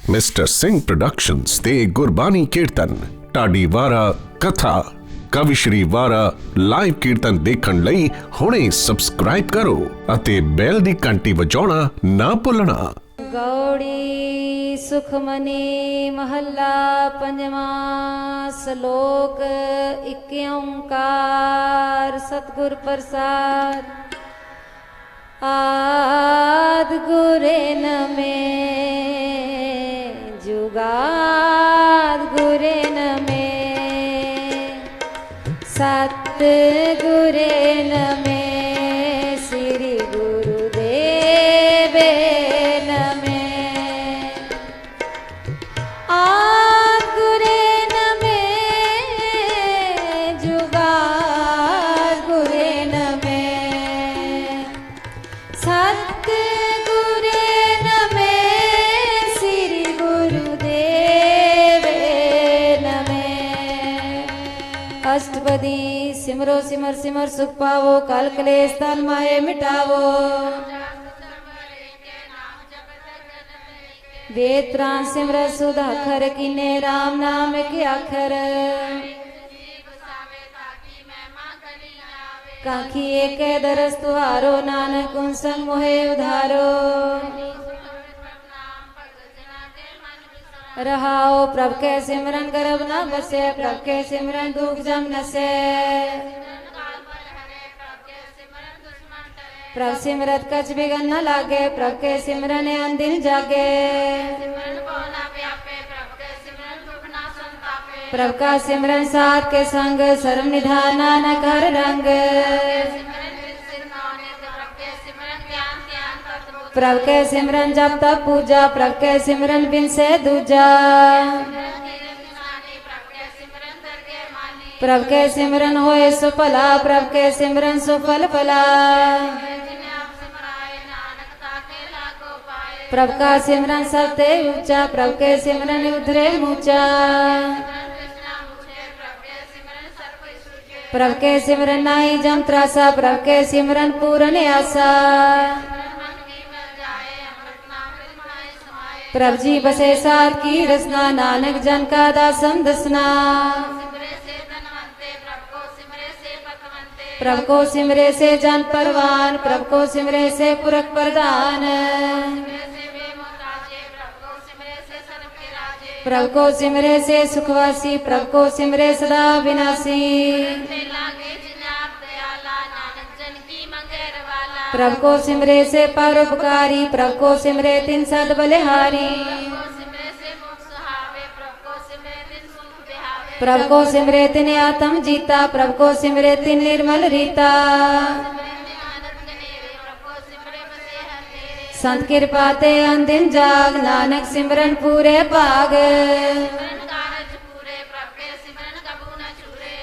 Mister Singh productions ते गुरबानी कीर्तन ढाडी वारा कथा कवि श्री वारा लाइव कीर्तन देखण लई हुणे सबसक्राइब करो अते बैल दी घंटी वजाउणा ना भुलना। गौड़ी सुखमनी महला पंजवा श्लोक एक ओंकार सतगुर प्रसाद। आद गुरे नमे जुगाद गुरे नमे सत गुरे नमे श्री गुरुदेव नमे। आद गुरे नमे जुगाद गुरे नमे सत गुरे नमे श्री गुरुदेव नमे। अष्टपदी सिमरो सिमर सिमर सुख पावो काल क्लेश तन माये मिटावो। वेद प्राण सिमर सुधा अखर कीने राम नाम के अखर। काखी एक दरस तुहारो नानक उन संग मोहे उधारो। रहाओ प्रभ के सिमरन करब न बसे प्रभ के सिमरन दुख जम नसे। प्रभ सिमरत कछ बिगन न लागे प्रभ के सिमरन अंदिन जागे। प्रभ का सिमरन साथ के संग सर्व निधान नानक हर रंग। प्रभ के सिमरन जप तप पूजा प्रभ के सिमरन बिन से दूजा। प्रभ के सिमरन होए सुफला प्रभ के सिमरन सुफल फला। प्रभ का सिमरन सबते ऊंचा प्रभ के सिमरन उधरे ऊंचा। प्रभ के सिमरन नाई जम त्रासा प्रभ के सिमरन पूरन आसा। प्रभ जी बसे साथ की रसना नानक जन का दासन दसना। प्रभ को सिमरे से जन परवान प्रभ को सिमरे से पुरख प्रदान। प्रभ को सिमरे से सुखवासी प्रभ को सिमरे सदा विनाशी। प्रभ को सिमरे से परोपकारी प्रभ को सिमरे तिन सद बलिहारी। प्रभ को सिमरे तिन आत्म जीता प्रभ को सिमरे तिन निर्मल रीता। संत कृपा ते अंदिन जाग नानक सिमरन पूरे भाग।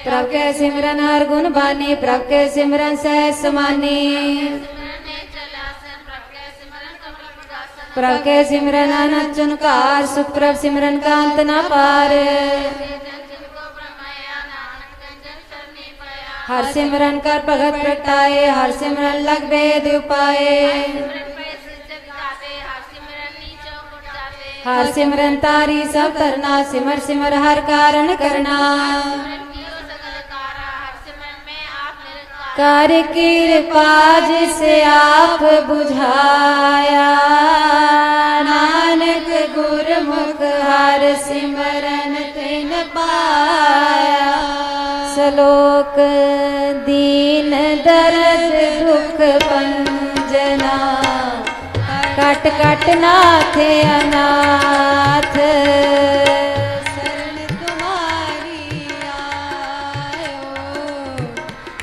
प्रभ के सिमरन हर गुण बानी प्रभ के सिमरन सहज समानी। प्रभ के सिमरन अनंत चुनकार सुख प्रभ सिमरन का अंत न पार। हर सिमरन कर भगत प्रगटाए हर सिमरन लग वेद उपाए। हर सिमरन तारी सब तरना सिमर सिमर हर कारण करना। कर कृपा जिसे आप बुझाया नानक गुरमुख हर सिमरन तिन पाया। श्लोक दीन दर्द दुख पंजना कट कट नाथे अनाथ। शरण तुम्हारी आयो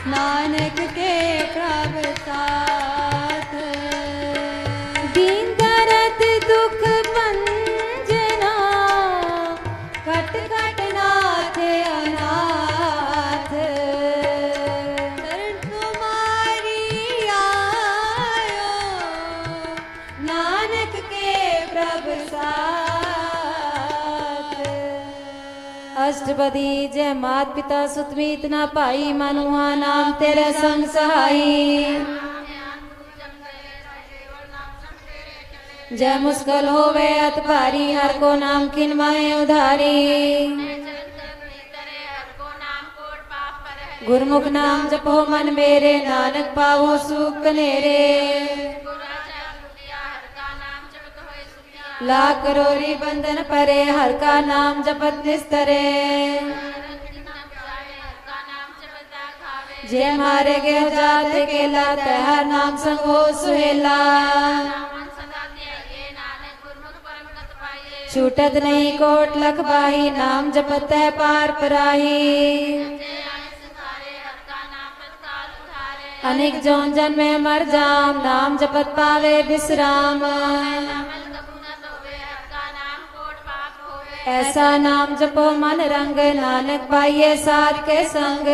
नानक के प्रभ साथ। दीन दर्द दुख पंजना कट कट नाथे अनाथ। शरण तुम्हारी आयो नानक के प्रभ साथ। अष्टपदी जय मात पिता सुत मीत ना पाई मनुआ नाम तेरे संग सहाई। जय मुश्किल होवे अत भारी हर को नाम किन माहे उधारी गुरमुख नाम जपो मन मेरे नानक पावो सुख कनेरे लाख करोरी बंधन परे हर का नाम जपत निस्तरे जे मारे गे जात केला तहर नाम संग हो सुहेला छूटत नहीं कोट लख बाही नाम जपत है पार पराही अनेक जौन जन में मर जाम नाम जपत पावे विश्राम ऐसा नाम जपो मन रंग नानक पाइये साध के संग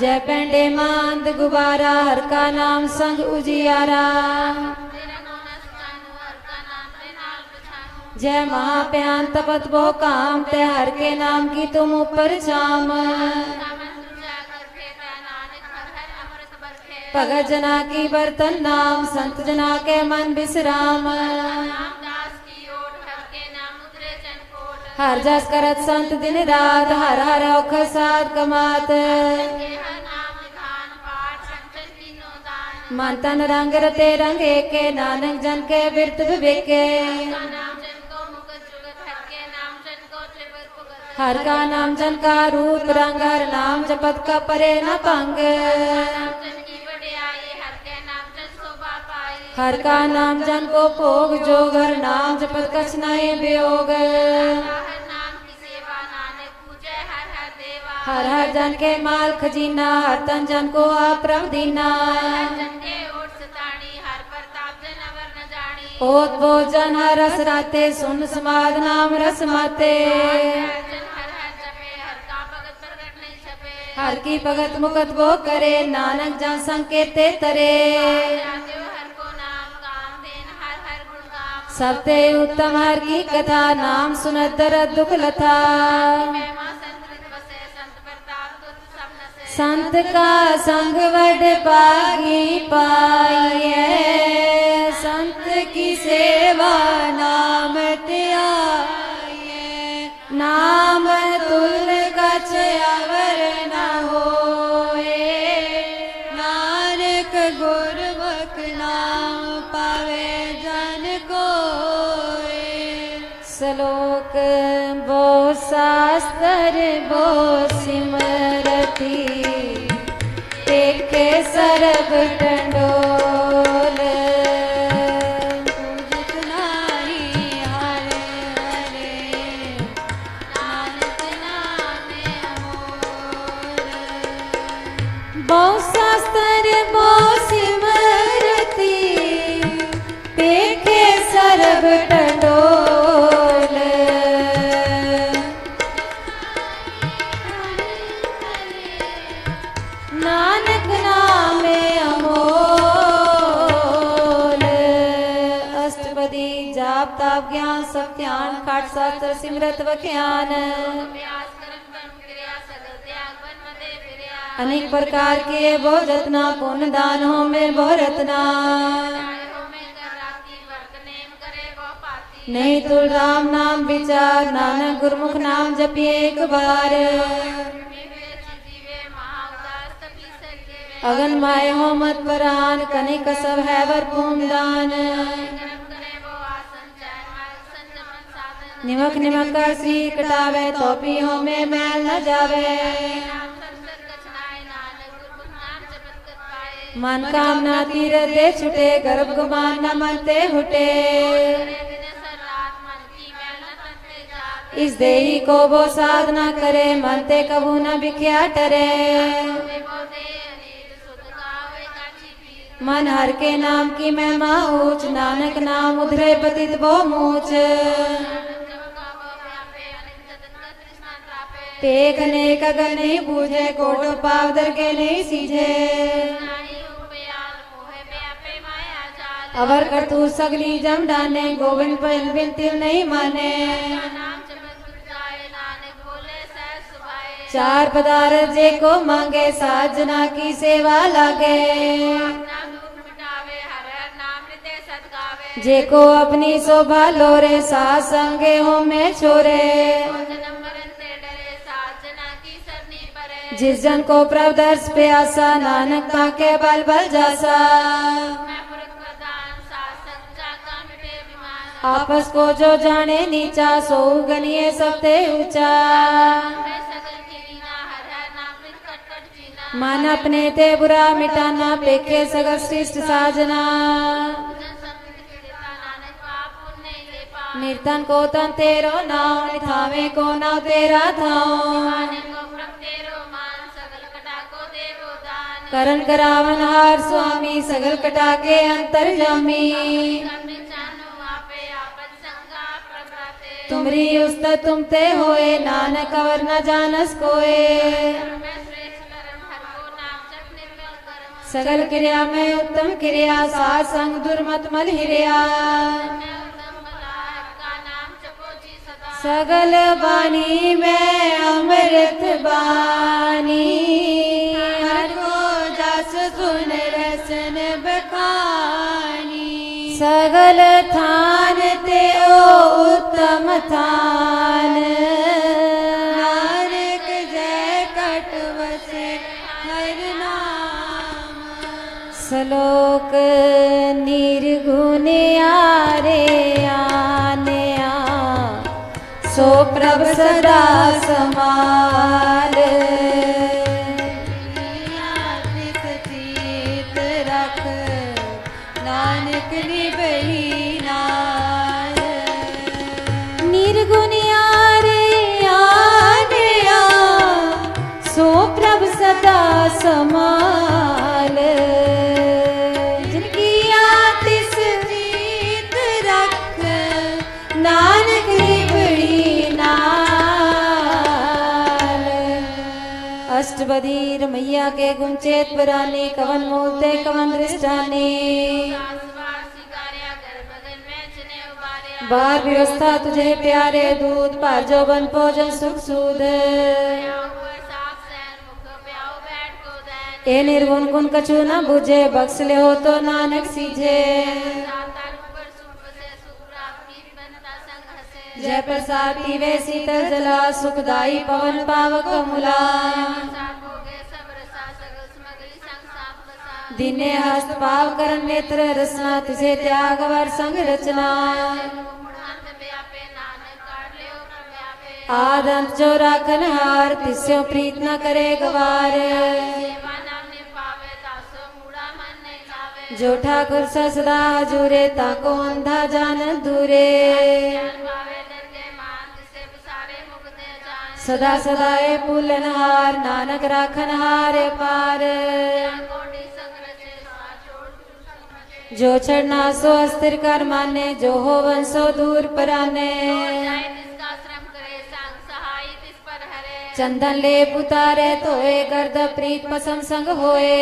जय पेंडे मांद गुबारा हर का नाम संग उजियारा जय महाप्यान तपत वो काम ते हर के नाम की तुम ऊपर छाम भगत जना की बर्तन नाम संत जना के मन विश्राम हर जस करत संत दिन रात हर हर औख साध कमात मन तन रंग रते रंगे के नानक जन के बिरत विवेके हर का नाम जन का रूप रंग हर नाम जपत का परे न पंग हर का नाम जन को भोग जोग हर नाम जपत कछ नहीं वियोग हर हर जन के माल खजीना हर तन जन को आप दीना ओत भोजन हर रस राते सुन समाद नाम रस माते हर की भगत मुकत वो करे नानक जन संकेते तरे सबते उत्तम हर की कथा नाम सुनत दरद दुख लथा संत का संग वड पागी पाइए संत की सेवा नाम त्याइए नाम तुल कछ अवर न होए नानक गुरमुख नाम पावे जन कोए श्लोक वो शास्त्र वो सिमरती देखे सरब टंडोल पूजित नारी हरे हरे नानक नामे अमोल बहु शास्त्र बहु सिमरती देखे सरब टंडोल नानक नामे अमोल अष्टपदी जाप ताप ज्ञान सब ध्यान खाट शास्त्र सिमरत वख्यान अनेक प्रकार के बहु रत्ना पुण्य दानों में बहु रत्ना नहीं तुल राम नाम विचार नानक गुरमुख नाम जपिए एक बार अगन माय हो मत परान कनिक सब है वर दान निमक निमक कर श्री कटावे तो पियो में मैल न जावे मन कामना तीर दे छुटे गर्भ गुमान न मनते हुटे इस देही को वो साधना करे मनते कबू न बिख्या टरे मन हर के नाम की महिमा ऊंच नानक नाम उधरे पतित वो मूच टेक अनेक अगर नहीं बूझे कोटो पावदर के नहीं सीझे अवर कर तू सगली जम डाने गोविंद पर बिन तिल नहीं माने चार पदार्थ जे को मांगे साजना की सेवा लागे जेको अपनी शोभा लोरे साथ संगे हो में छोरे। जिस जन को प्रभ दर्श प्यासा नानक ताके बल बल जासा। आपस को जो जाने नीचा सो गनिए सबते ऊंचा। मन अपने ते बुरा मिटाना पेखे सगर श्रेष्ठ साजना। निर्तन को तन तेरो नाम निथावे को नाव तेरा थाओ। करण करावन हार स्वामी सगल कटा के अंतर्यामी। तुमरी उस्तत तुमते होए नानक अवर न जानस कोए। सगल क्रिया में उत्तम क्रिया सार संग दुर्मत मल हिरिया। सगल बानी में अमृत बानी। हर को जस सुन रसन बखानी। सगल थान ते ओ उत्तम थान। नानक जय कटवसे हर नाम। श्लोक निर्गुण आरे आने सो प्रभ सदा समाल। चित रख नानक निबही नाल। निर्गुण आरे आने सो प्रभ सदा समाल। जिनकी आतिश चित रख नानक अष्टपदी रमैया के गुंचेत पुराने कवन मूलते कवन दृष्टाने। बार व्यवस्था तुझे प्यारे दूध पार जो बन भोजन सुख सूद। ए निर्गुण गुण कछु न बुझे बख्श ले हो तो नानक सीझे। जय प्रसाद पीवे शीतल जला सुखदाई पवन पावक मुला। दिने हस्त पाव करण नेत्र रसना तुझे त्याग वर संग रचना। आदंत जो राखन हार तिस्यो प्रीत न करे गवार। जो ठाकुर सदा हजूरे ताको अंधा जान दूरे। सदा सदाए पुलनहार नानक राखन हारे पार। जो चढ़ना सो अस्थिर कर माने जो हो वंशो दूर पराने। चंदन ले पुतारे तोए गर्द प्रीत पसंद संग होए।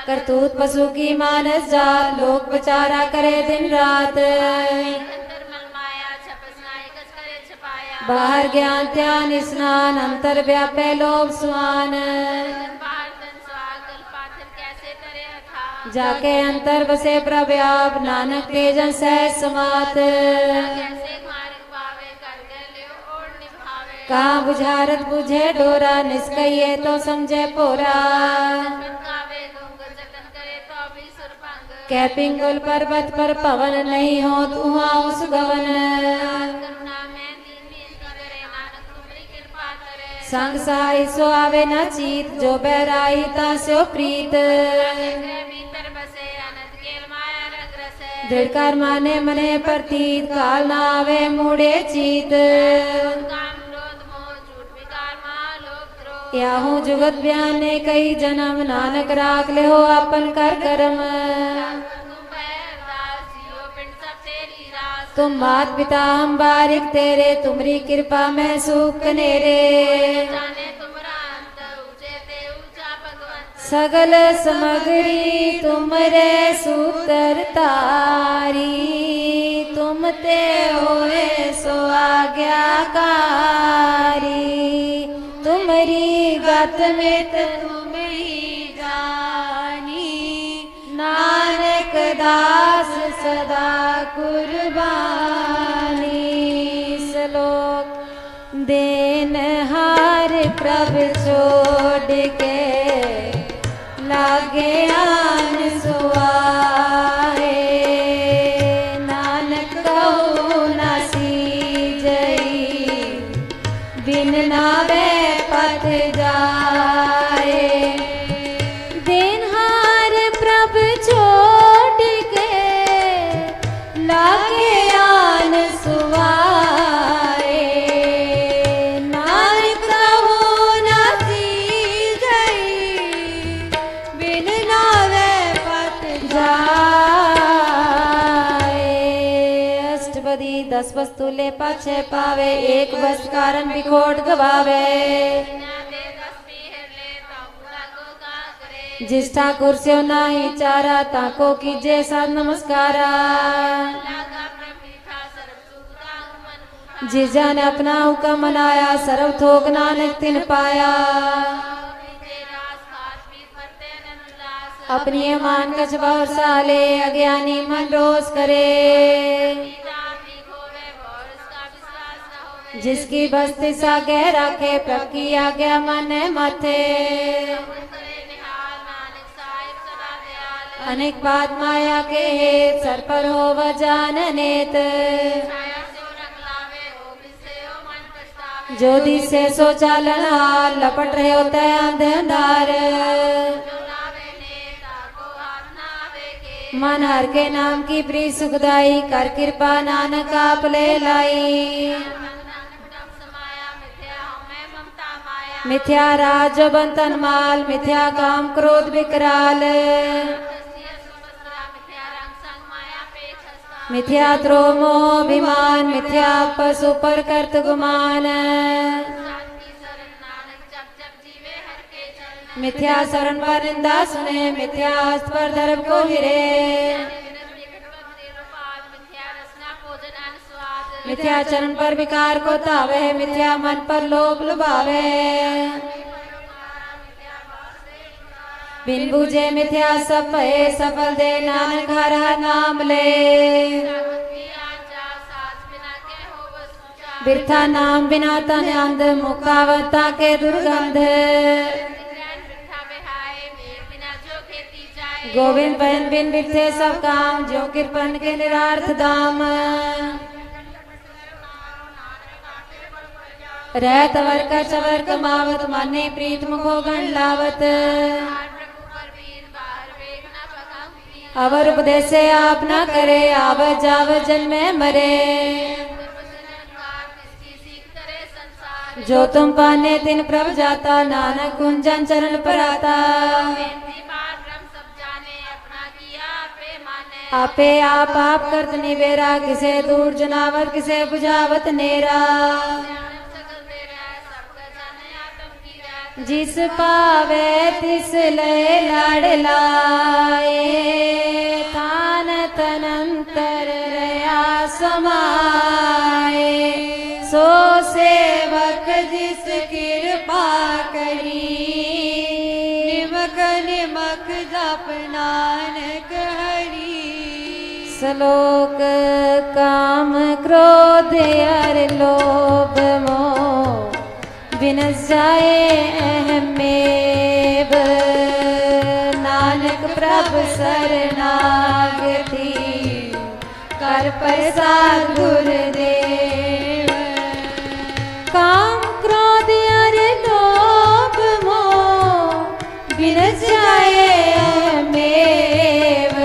करतूत पशु की मानस जात लोक बचारा करे दिन रात। बाहर ज्ञान ध्यान स्नान अंतर व्यापे लोभ सुआन। जाके अंतर बसे प्रव्याप नानक तेजन सहज समात। कहाँ बुझारत बुझे डोरा निष्कइये तो समझे पोरा। कै पिंगुल पर्वत पर पवन नहीं हो तुहा उस गवन। संग सहाय सो आवे न चीत जो बैराई तास्यो प्रीत। दृढ़कार माने मने प्रतीत काल न आवे मूढ़े चीत। याहू जुगत बयाने कई जन्म नानक राख ले हो अपन कर कर्म। तुम मात पिता हम बारिक तेरे तुमरी कृपा में सुख नेरे। सगल समग्री तुमरे सूतर तारी। तुम ते होए सो आज्ञाकारी। तुमरी गत में तुम ही जानी। दास सदा कुर्बानी। श्लोक देनहार प्रभु छोड़ के लागे आन सुआए। नानक कहू ना सीजई बिन नावे पथ जाए। देनहार प्रभु छोड़ के लागे आन सुआए। नानक कहू ना सीजई बिन नावे पथ जाए। अष्टपदी 10 वस्तु ले पाछे पावे, एक वस्तु कारण बिखोट गवावे। जिस ठाकुर से नाही चारा ताको कीजे साध नमस्कारा। जिस जाने अपना हुक्म मनाया सर्व थोक नानक तिन पाया। अपनी मान कछ और साले अज्ञानी मन रोष करे। जिसकी बस्ती सा गह राखे प्रभ की आज्ञा मन माथे। अनेक बात माया के हेत सर पर हो जाननेत। जो दिसे सो चालन हाल लपट रहे होते अंधार। मन हर के नाम की प्री सुखदाई कर कृपा नानक आप ले लाई। मिथ्या राज बंतन माल मिथ्या काम क्रोध विकराल। मिथ्या द्रोह मोह अभिमान मिथ्या पशु पर कर्त गुमान। मिथ्या शरण पर निंदा सुने मिथ्या हस्त पर धर्म को हिरे। मिथ्या चरण पर विकार को तावे मिथ्या मन पर लोभ लुभावे। बिन बूझे मिथ्या सब भये सफल दे नानक हर हर नाम ले। बिरथा नाम बिना तन अंध मुखावता के दुर्गंध। गोविंद बहन बिन बिरथे सब काम जो कृपन के निरार्थ दाम। रहत वर का चवर कमावत माने प्रीत मुखो गण लावत। अवर उपदेश आप न करे आवत जावत जन्मे मरे। जो तुम पाने तिन प्रभ जाता नानक कुंजन चरण पर आता। आपे आप करत निवेरा किसे दूर जनावर किसे बुझावत नेरा। जिस पावे तिस ले लाड़ लाए तान तनंतर रया समाए। सो सेवक जिस कृपा करी निमक निमक जप नानक हरि। श्लोक काम क्रोध अर लोभ मोह बिनस जाए अहमेव। नानक प्रभ शरणागति कर प्रसाद गुरुदेव। काम क्रोध अर लोभ मोह बिनस जाए अहमेव।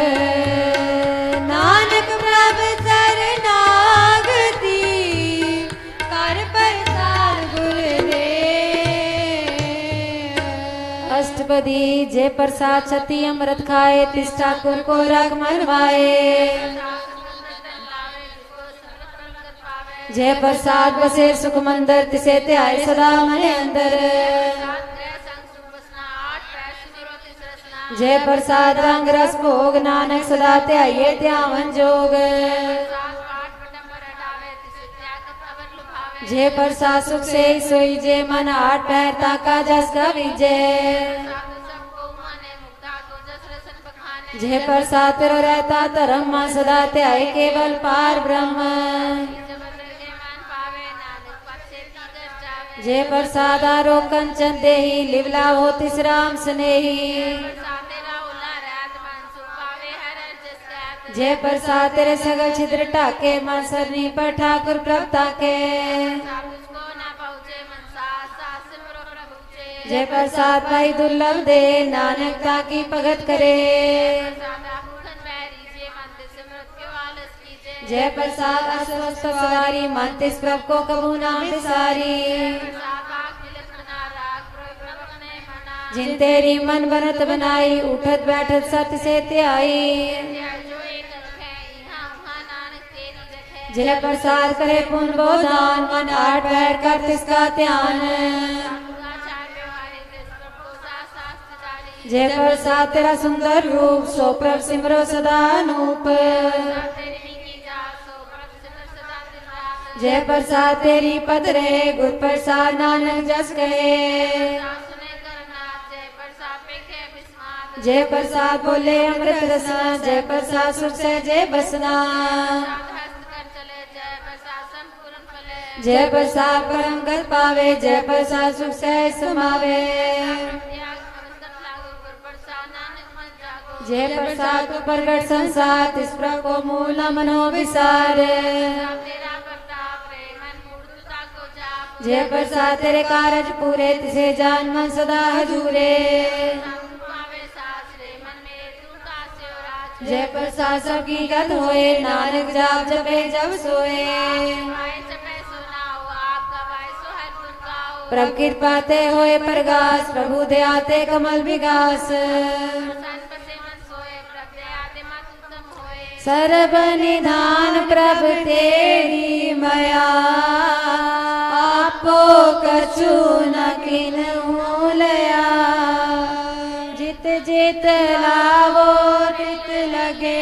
नानक प्रभ शरणागति कर प्रसाद गुरुदेव। अष्टपदी जे प्रसाद छति अमृत खाए तिस ठाकुर को रख मनवाए। जय प्रसाद बसे सुख मंदर तिसे त्याय सदा मन अंदर। जय प्रसाद रंग रस भोग नानक सदा त्याये त्यावन जोग। जय प्रसाद सुख से सोई जे मन आठ पैर ताका जस का विजय। जे प्रसाद तेरो रहता धर्म मां सदा त्याय केवल पार ब्रह्म जे प्रसाद आरो कंचन देही लिवला हो तिसराम स्नेही जे प्रसाद तेरे सगल छिद्र टाके मां सरनी पर ठाकुर प्रभता के जे प्रसाद पाई दुर्लभ दे नानक ताकी भगत करे जय प्रसाद अस्वस्थ सवारी मन तिस प्रभ को कबू ना बिसारी जिन तेरी मन बनत बनाई उठत बैठत सत्य से त्याई जय प्रसाद करे पुण्य बोधान मन आठ बैठ कर तिसका ध्यान जय प्रसाद तेरा सुंदर रूप सो प्रभ सिमरो सदा अनूप जय प्रसाद तेरी पद रे गुर प्रसाद नानक जस कहे जय प्रसाद बोले अमृत रसना जय प्रसाद सुर से जय बसना जय प्रसाद परम गत पावे जय प्रसाद सुख से समावे जय प्रसाद को प्रगट संसार तिस प्रभ को मूल मनो विसार जय प्रसाद तेरे कारज पूरे तिसे जान मन सदा हजूरे जय प्रसाद सबकी गत होए नानक जाप जपे जब सोए प्रभु कृपाते होए प्रगास प्रभु दयाते कमल विगास सर्व निधान प्रभु तेरी मया आपो कछु न किन्हु लया जित जित लावो तित लगे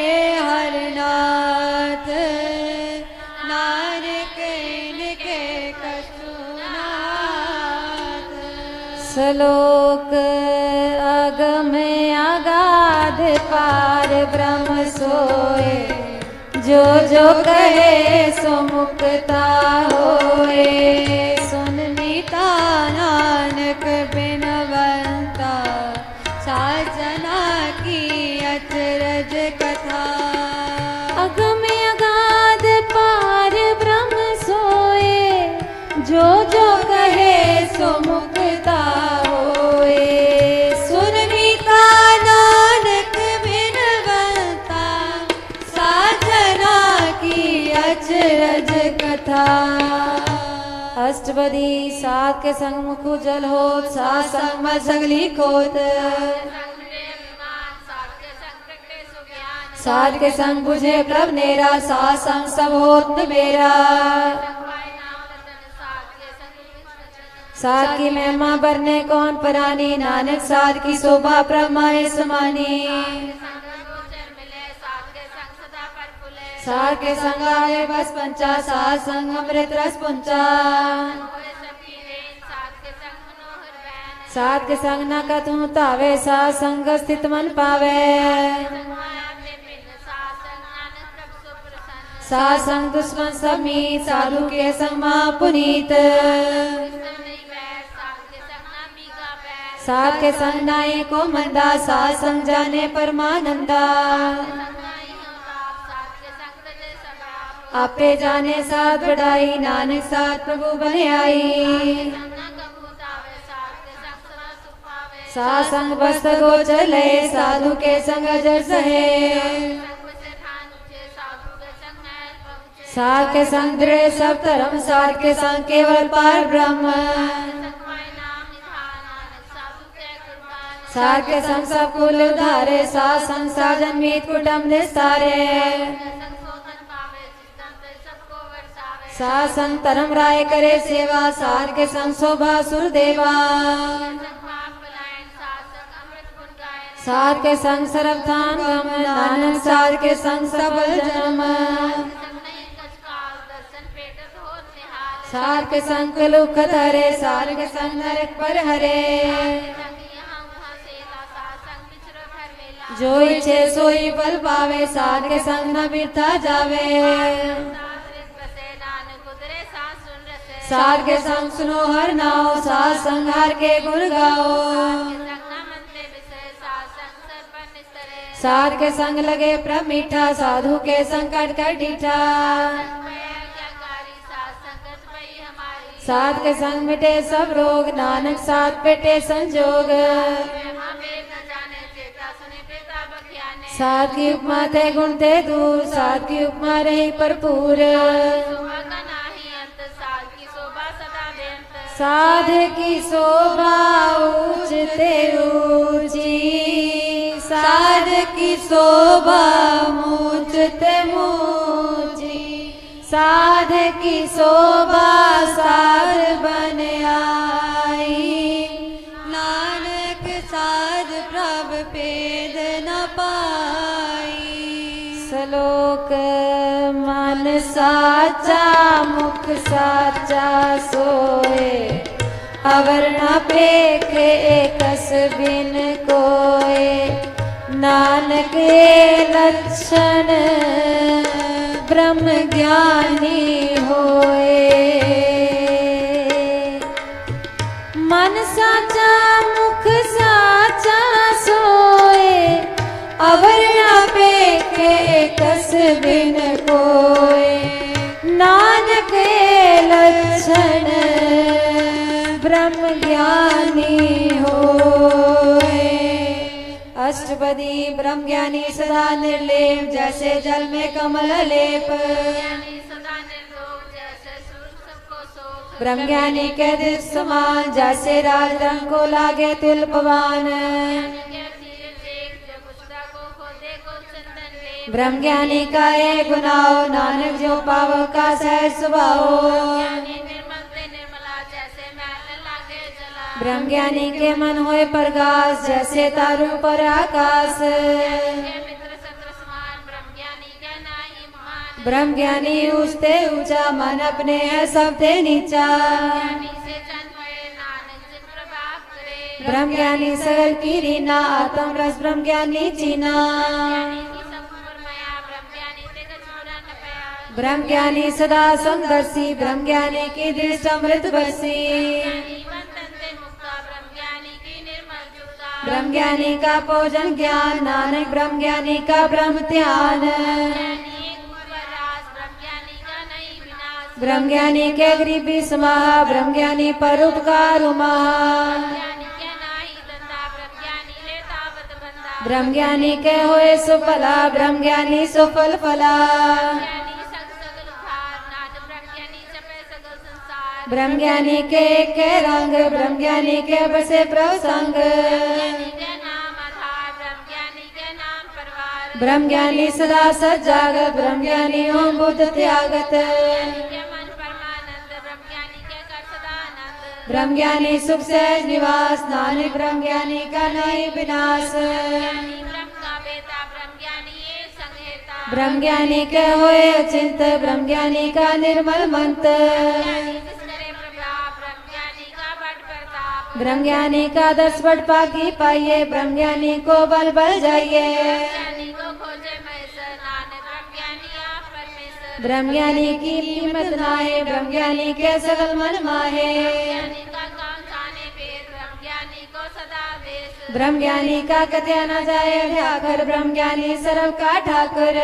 हरनाथ नानक इनके कछु नाथ श्लोक अगम अगाध पार ब्रह्म सोए जो जो कहे सो मुक्ता होए सुन मीता नानक बिनवंता साजना की अचरज कथा अगम अगाध पार ब्रह्म सोए जो जो कहे सो मुक्ता होए सुन मीता नानक बिनवंता साजना की अचरज कथा अष्टपदी सात के संग मुखु जल होत सात संग मत सगली खोत सात के संग बुझे प्रभ नेरा सात संग सब होत मेरा सात की महिमा बरने कौन परानी नानक सात की शोभा ब्रह्माए समानी सात के संग आए बस पंचा सात संग अमृत रस पुंचा सात के संग न कतहु तावे सात संग स्थित मन पावे सात संग दुश्मन सब मीत साधु के संग मां पुनीत सात के संग नाई को मंदा सात संग जाने परमानंदा आपे जाने साथ बढ़ाई नानक साथ प्रभु बने आई सात संग बस्त गो चले साधु के संग जर सहे सात के संग दृढ़ सब धर्म सात के संग केवल पार ब्रह्म सात के संग सब कुल उधारे सात संग साजन मीत कुटुंब निस्तारे सात संग धर्म राय करे सेवा सात के संग शोभा सुर देवा सात के संग सर्वथान गम नानक सात के संग सबल जन्म सात के संग लुखत हरे सात के संग नरक पर हरे जो इच्छे सोई फल पावे, साध के संग न बिरथा जावे। साध के संग सुनो हर नाओ, साध संग हर के गुण गाओ। साध के संग लगे प्रभ मीठा, साधु के संकट कर डीठा। साध के संग मिटे सब रोग, नानक साध पेटे संजोग। साध की उपमा थे गुण थे दूर, साध की उपमा रही भरपूर। साध की शोभा ऊंचते ऊंची, साध की शोभा ऊंचते ऊंची। साध की शोभा साध बन आई, नानक साध प्रभ भेद न पाई। श्लोक मन साचा मुख साचा सोए, अवर न पेखे एकस बिन कोय। नानक लक्षण ब्रह्म ज्ञानी होए। मन साचा मुख साचा सोए, अवर न पेखे एकस बिन कोय। नानक लक्षण ब्रह्म ज्ञानी होए। अष्टपदी ब्रह्म ज्ञानी सदा निर्लेप, जैसे जल में कमल लेप। ब्रह्म ज्ञानी के दृष्ट समान, जैसे राज रंग को लागे तिलपवान। ब्रह्म ज्ञानी का ये गुनाओ, नानक जो पावो का सहज स्वभाव। ब्रह्म ज्ञानी के मन होए प्रकाश, जैसे तारू पर आकाश। ब्रह्म ज्ञानी ऊंचते ऊंचा, मन अपने है सबसे नीचा। ब्रह्म ज्ञानी सगल की रीना, आत्म रस ब्रह्म ज्ञानी चीना। ब्रह्म ज्ञानी सदा समदर्शी, ब्रह्म ज्ञानी की दृष्टि अमृत बरसी। ब्रह्म ज्ञानी का भोजन ज्ञान, नानक ब्रह्म ज्ञानी का ब्रह्म ध्यान। ब्रह्म ज्ञानी के गरीबी समाह, ब्रह्म ज्ञानी पर उपकार उमाह। ब्रह्म ज्ञानी के होए सुफला, ब्रह्म ज्ञानी सुफल फला। ब्रह्म ज्ञानी के रंग, ब्रह्म ज्ञानी के बसे प्रसंग। ब्रह्म ज्ञानी सदा सजागत, ब्रह्म ज्ञानी ओम बुद्ध त्यागत। ब्रह्म ज्ञानी सुख सहज निवास, नानक ब्रह्म ज्ञानी का नहीं विनाश। ब्रह्म ज्ञानी के होए अचिंत, ब्रह्म ज्ञानी का निर्मल मंत्र। ब्रह्म ज्ञानी का 10 बड़ पाकी पाइए, ब्रह्म ज्ञानी को बल बल जाइए। ब्रह्म ज्ञानी की कीमत नाहे, ब्रह्म ज्ञानी के सकल मन माहे। ब्रह्म ज्ञानी का कथया न जाए ठाकर, ब्रह्म ज्ञानी सर्व का ठाकुर।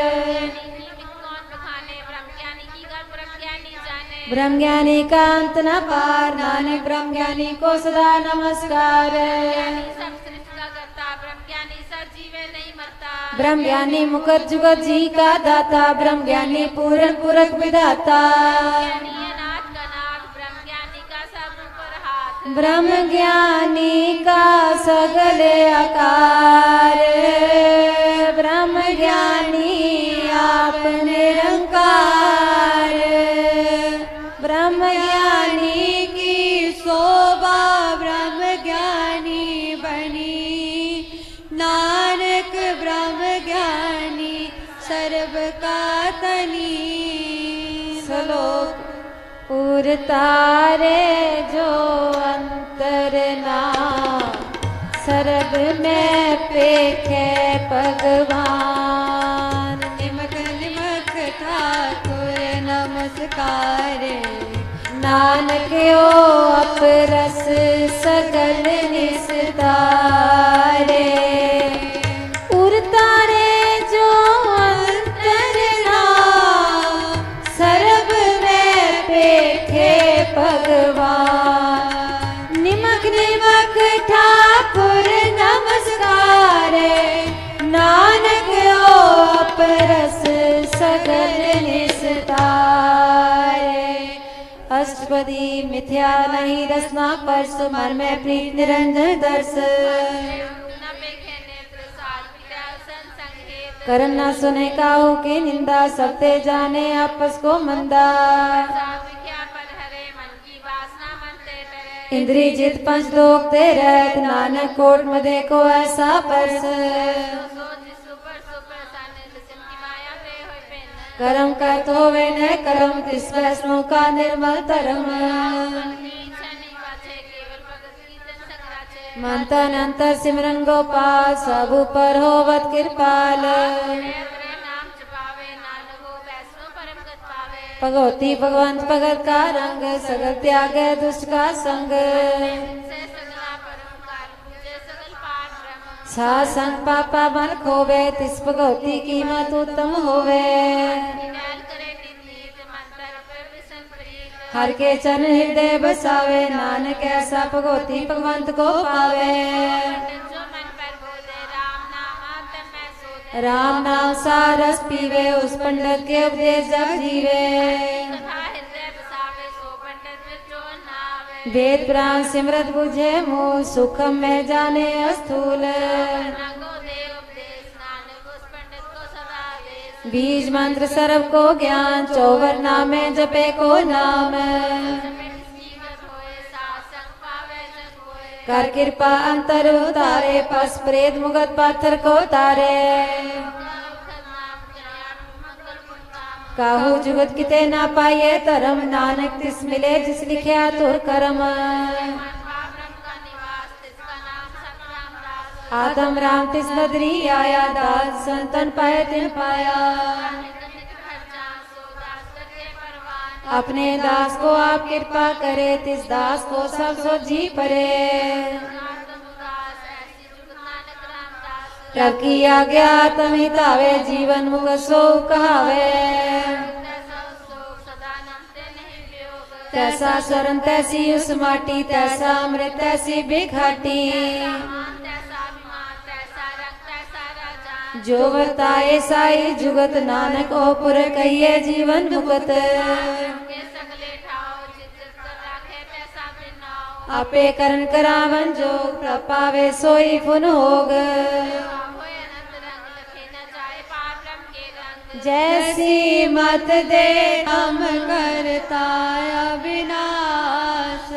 ब्रह्म ज्ञानी का अंत न पार, नानक ब्रह्म ज्ञानी को सदा नमस्कार। ब्रह्म ज्ञानी मुकुट जुगत जी का दाता, ब्रह्म ज्ञानी पूरन पुरख विधाता। ब्रह्म ज्ञानी का सगल आकार, ब्रह्म ज्ञानी आप निरंकार। ब्रह्म ज्ञानी की शोभा ब्रह्म ज्ञानी बनी, नानक ब्रह्म ज्ञानी सर्व का तनी। श्लोक उरतारे जो अंतर ना, सर्ब में पेखे भगवान। निमक निमक ठाकुर नमस्कारे, नानक ओ अपरस सगल निस्तारे। उरतारे जो अंतर नाम, सर्ब में पेखे भगवान। निमक निमक ठाकुर नमस्कारे, नानक ओ अपरस सगल निस्तारे। अष्टपदी मिथ्या नहीं रसना परस, मन में प्रीत निरंजन दर्श। करन न सुने काहू की निंदा, सबते जाने आपस को मंदा। इंद्री जित पंच लोक ते रहत, नानक कोट में देखो ऐसा परस। करम करत होवे न करम, तिस वैष्णव का निर्मल धर्म। मन तन अंतर सिमरन गोपाल, सब ऊपर होवत कृपाल। भगवती भगवंत भगत का रंग, सगल त्याग दुष्ट का संग। सा संग पापा मन खोवे, तिस भगवती कीमत उत्तम होवे। हर के चरण हृदय बसावे, नानक ऐसा भगवती भगवंत को पावे। राम नाम सारस पीवे, उस पंडित के उपदेश जग जीवे। वेद पुराण सिमरत बुझे मुँह, सुखम में जाने स्थूल। बीज मंत्र सर्व को ज्ञान, चौवर नामे जपे को नाम। कर कृपा अंतर उतारे, पस प्रेत मुगत पाथर को तारे। काहू जुगत किते ना पाइए धर्म, नानक तिस मिले जिस लिखया तुर करम। आदम राम तिस बदरी आया, दास संतन पाए तिन पाया। अपने दास को आप कृपा करे, तिस दास को सब सोझी परे। प्रभु की आज्ञा तम हितावे, जीवन मुख सो कहावे। तैसा शरण तैसी उस माटी, तैसा अमृत तैसी बिघाटी। जो वर्ताए साई जुगत, नानक ओ पुर कहिए जीवन मुगत। आपे करन करावन जो, प्रपावे सोई पुन होग। जैसी मत दे हम करता अविनाश,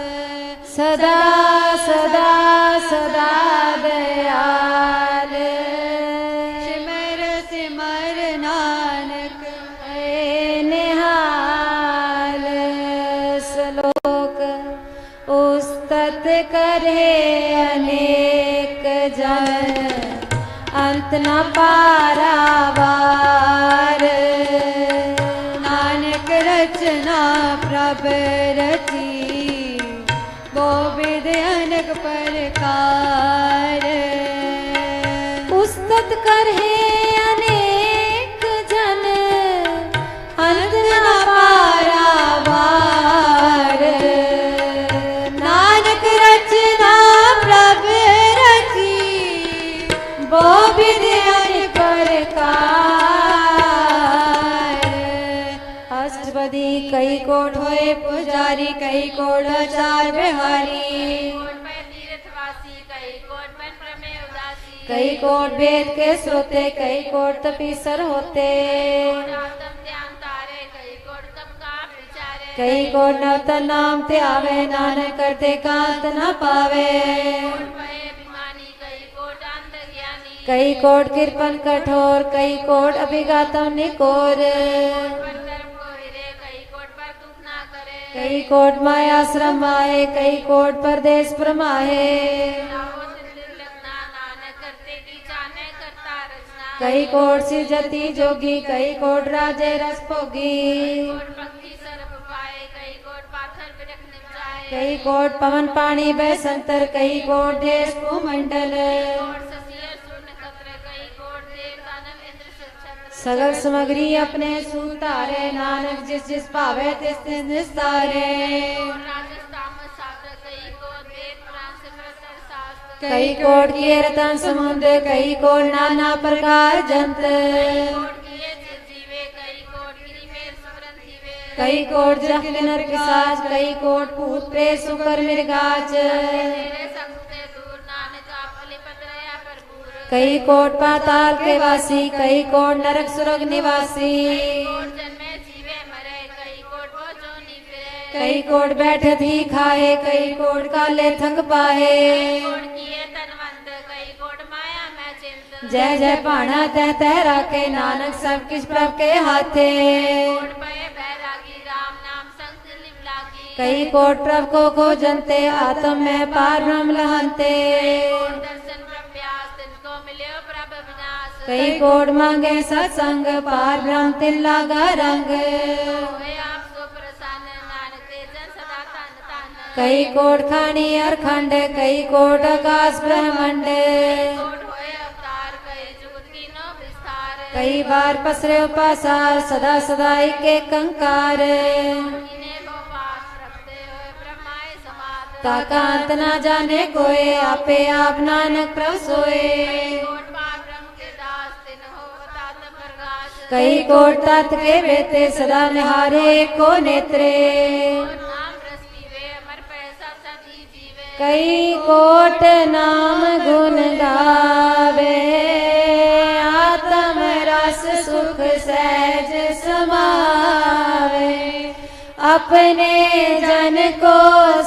सदा सदा सदा दयाल। सिमर सिमर नानक निहाल। श्लोक उस्तत करे अनेक जन, अंत न पारावार। नानक रचना प्रभ रची, वो विध अनेक प्रकार। उस्तत करे अनेक जन, अंत न पारावार। नानक रचना प्रभ रची, वो विध अनेक प्रकार। अष्टपदी कई कोट होए पुजारी, कई कोट आचार बिहारी। कई कोट वेद के श्रोते, कई कोट तपीसर होते। कई कोट नवतन नाम ते आवे, नानक करते कांत न पावे। कई कोट कृपन कठोर, कई कोट अभिघातम निकोर। कई कोट माया श्रम आए, कई कोट परदेश प्रमाहे। कई कोट सी जति जोगी कई कोट राजे रस भोगी पक्षी सर्प पाए कई कोट पाथर बिरख निपजाए कई कोट पवन पानी बह संतर कई कोट देश भूमंडल कोट ससियर सुर नक्षत्र कई कोट देव दानव इंद्र छत्र सगल सामग्री अपने सूतारे नानक जिस जिस पावे तिस तिस निस्तारे राजस तामस शास्त्र कई कोट वेद पुराण सिमरन शास्त्र कई कोट किए रतन समुद्र कई कोट नाना प्रकार जंत कोट किए चिर जीवे कई कोट गिरि में सुमरन जीवे कई कोट जख नर पिशाच कई कोट भूत प्रेत सुकर मृगाच तेरे संग से दूर नानक आप लिपत रहा भरपूर कई कोट पाताल के वासी कई कोट नरक सुरग निवासी कोट जन्मे जीवे मरे कई कोट पहुंचो निफिरे कई कोट बैठत ही खाए कई कोट काले थक पाए कोट किए तनवंत कई कोट माया में चिंत जय जय पाणा तह तह राखे नानक सब किस प्रभ के हाथे कोट पए बैरागी राम नाम संग लिव लागी कई कोट प्रभ को खोजनते आत्म में पार ब्रह्म लहनते कोट दर्शन प्रभ्यास तिनको मिल्यो प्रभ विनाश कई कोट मांगे सत्संग पार ब्रह्म तिल लागा रंग होए आप सो प्रसन्न नानक ते जन सदा तन तन कई कोट खानी अरखंड कई कोट आकाश ब्रह्मंड कोट होए अवतार कई जुगत की नो विस्तार कई बार पसरे उपासार सदा सदा एक कंकार इन्हें वो पास रखते हुए ब्रह्माए समात ताका अंत ना जाने कोई आपे आप नानक प्रभ सोए कोट पार ब्रह्म के दास तिन हो तात प्रकाश कई कोट तात के बेते सदा निहारे को नेत्रे नाम रस पीवे अमर पैसा सजी जीवे कई कोट नाम गुण गावे आत्म रस सुख सहज समावे अपने जन को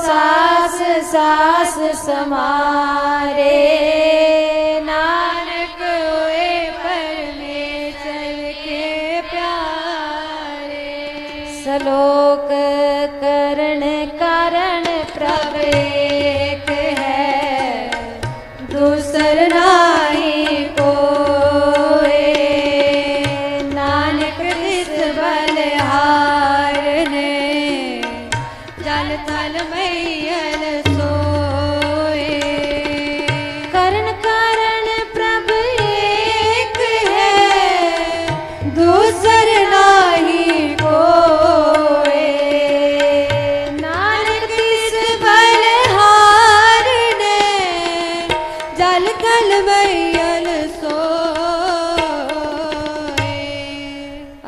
सास सास समारे नानक हुए परमेश्वर के प्यारे सलोक करण कारण प्रभ एक है दूसर नाही कोई नानक तिस बलिहार ने जल थल मैयल सोए करण कारण प्रभ एक है दूसर नाही कोई नानक तिस बलिहार ने जल थल मैयल सोए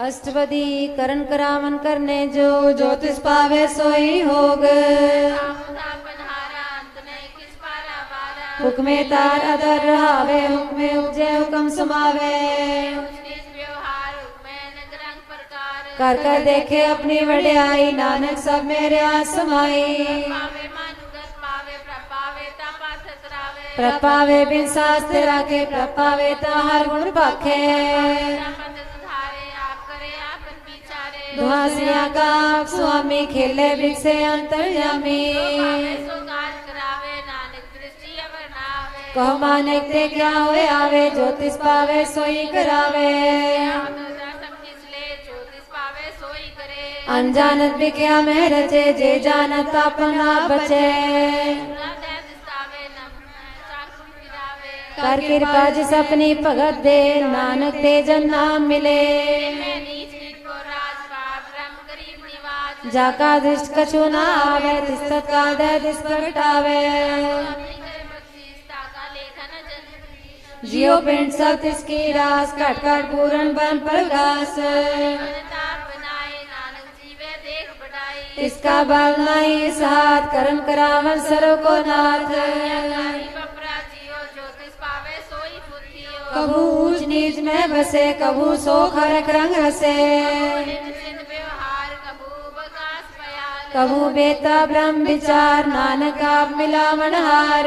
अष्टपदी करण करावन करने जो ज्योतिष पावे सोई होग तापनहारा अंत नहीं किस पारा बारा हुक्मे तार अदर रहावे हुक्मे उपजे हुक्म समावे निज व्यवहार में नगरंग प्रकार कर कर देखे अपनी वड्याई नानक सब मेरे आसमाई पावे मानुगत पावे प्रपावे तपा थतरावे प्रपावे बिन शास्त्र राखे प्रपावे ता हर गुण पाखे पद सुधारे आप करे आपन विचारे दुहासिया का आप स्वामी खेले बिकसे अंतर्यामी सो काज करावे नानक दृष्टि अवर नावे कहो मानक ते क्या होए आवे ज्योतिष पावे सोई करावे सब किस ले ज्योतिष पावे सोई करे अनजानत भी क्या में रचे जे जानत अपना बचे कर कृपा जिस अपनी भगत दे नानक ते जन नाम मिले जाका दृष्ट कछु न आवे तिस तत्काल दे दिस प्रगटावे जियो पिंड सब तिसकी रास कट कट पूरन बन प्रगास इसका बल नहीं साथ कर्म करावन सर्व को नाथ कभू ऊंच नीच में बसे कभू सोख हरक रंग हसे कभू बेता ब्रह्म विचार नानक आप मिला मनहार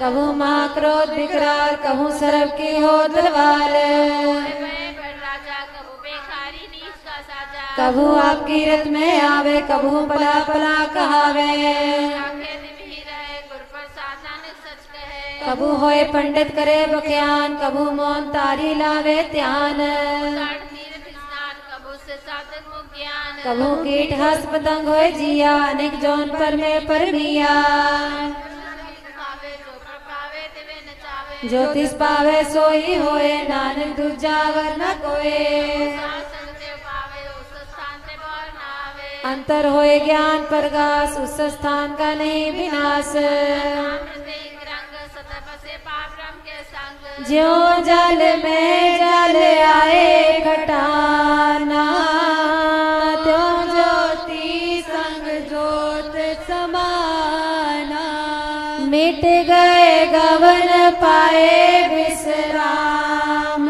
कभू महाक्रोध विकराल कभू सरब की हो तलवार कभू आपकी रत में आवे कभू पला पला कहावे कबू होए पंडित करे बख्यान, कबू मौन तारी लावे ध्यान। तीर्थ स्नान कबू से साधक मुख ज्ञान। कबू कीट हंस पतंग होए जिया, अनेक जौन पर में परमिया। पावे जो प्रपावे तिवे नचावे। ज्योतिष पावे सोई होए, नानक दूजा वर न कोए। संग देव पावे उस स्थान से बाहर न आवे। अंतर होए ज्ञान प्रकाश, उस स्थान का नहीं विनाश। प्रत्येक रंग सतप से पाप ब्रह्म के संग। ज्यों जल में जल आए घटाना, त्यों ज्योति संग जोत समाना। मिट गए गवन पाए विश्राम।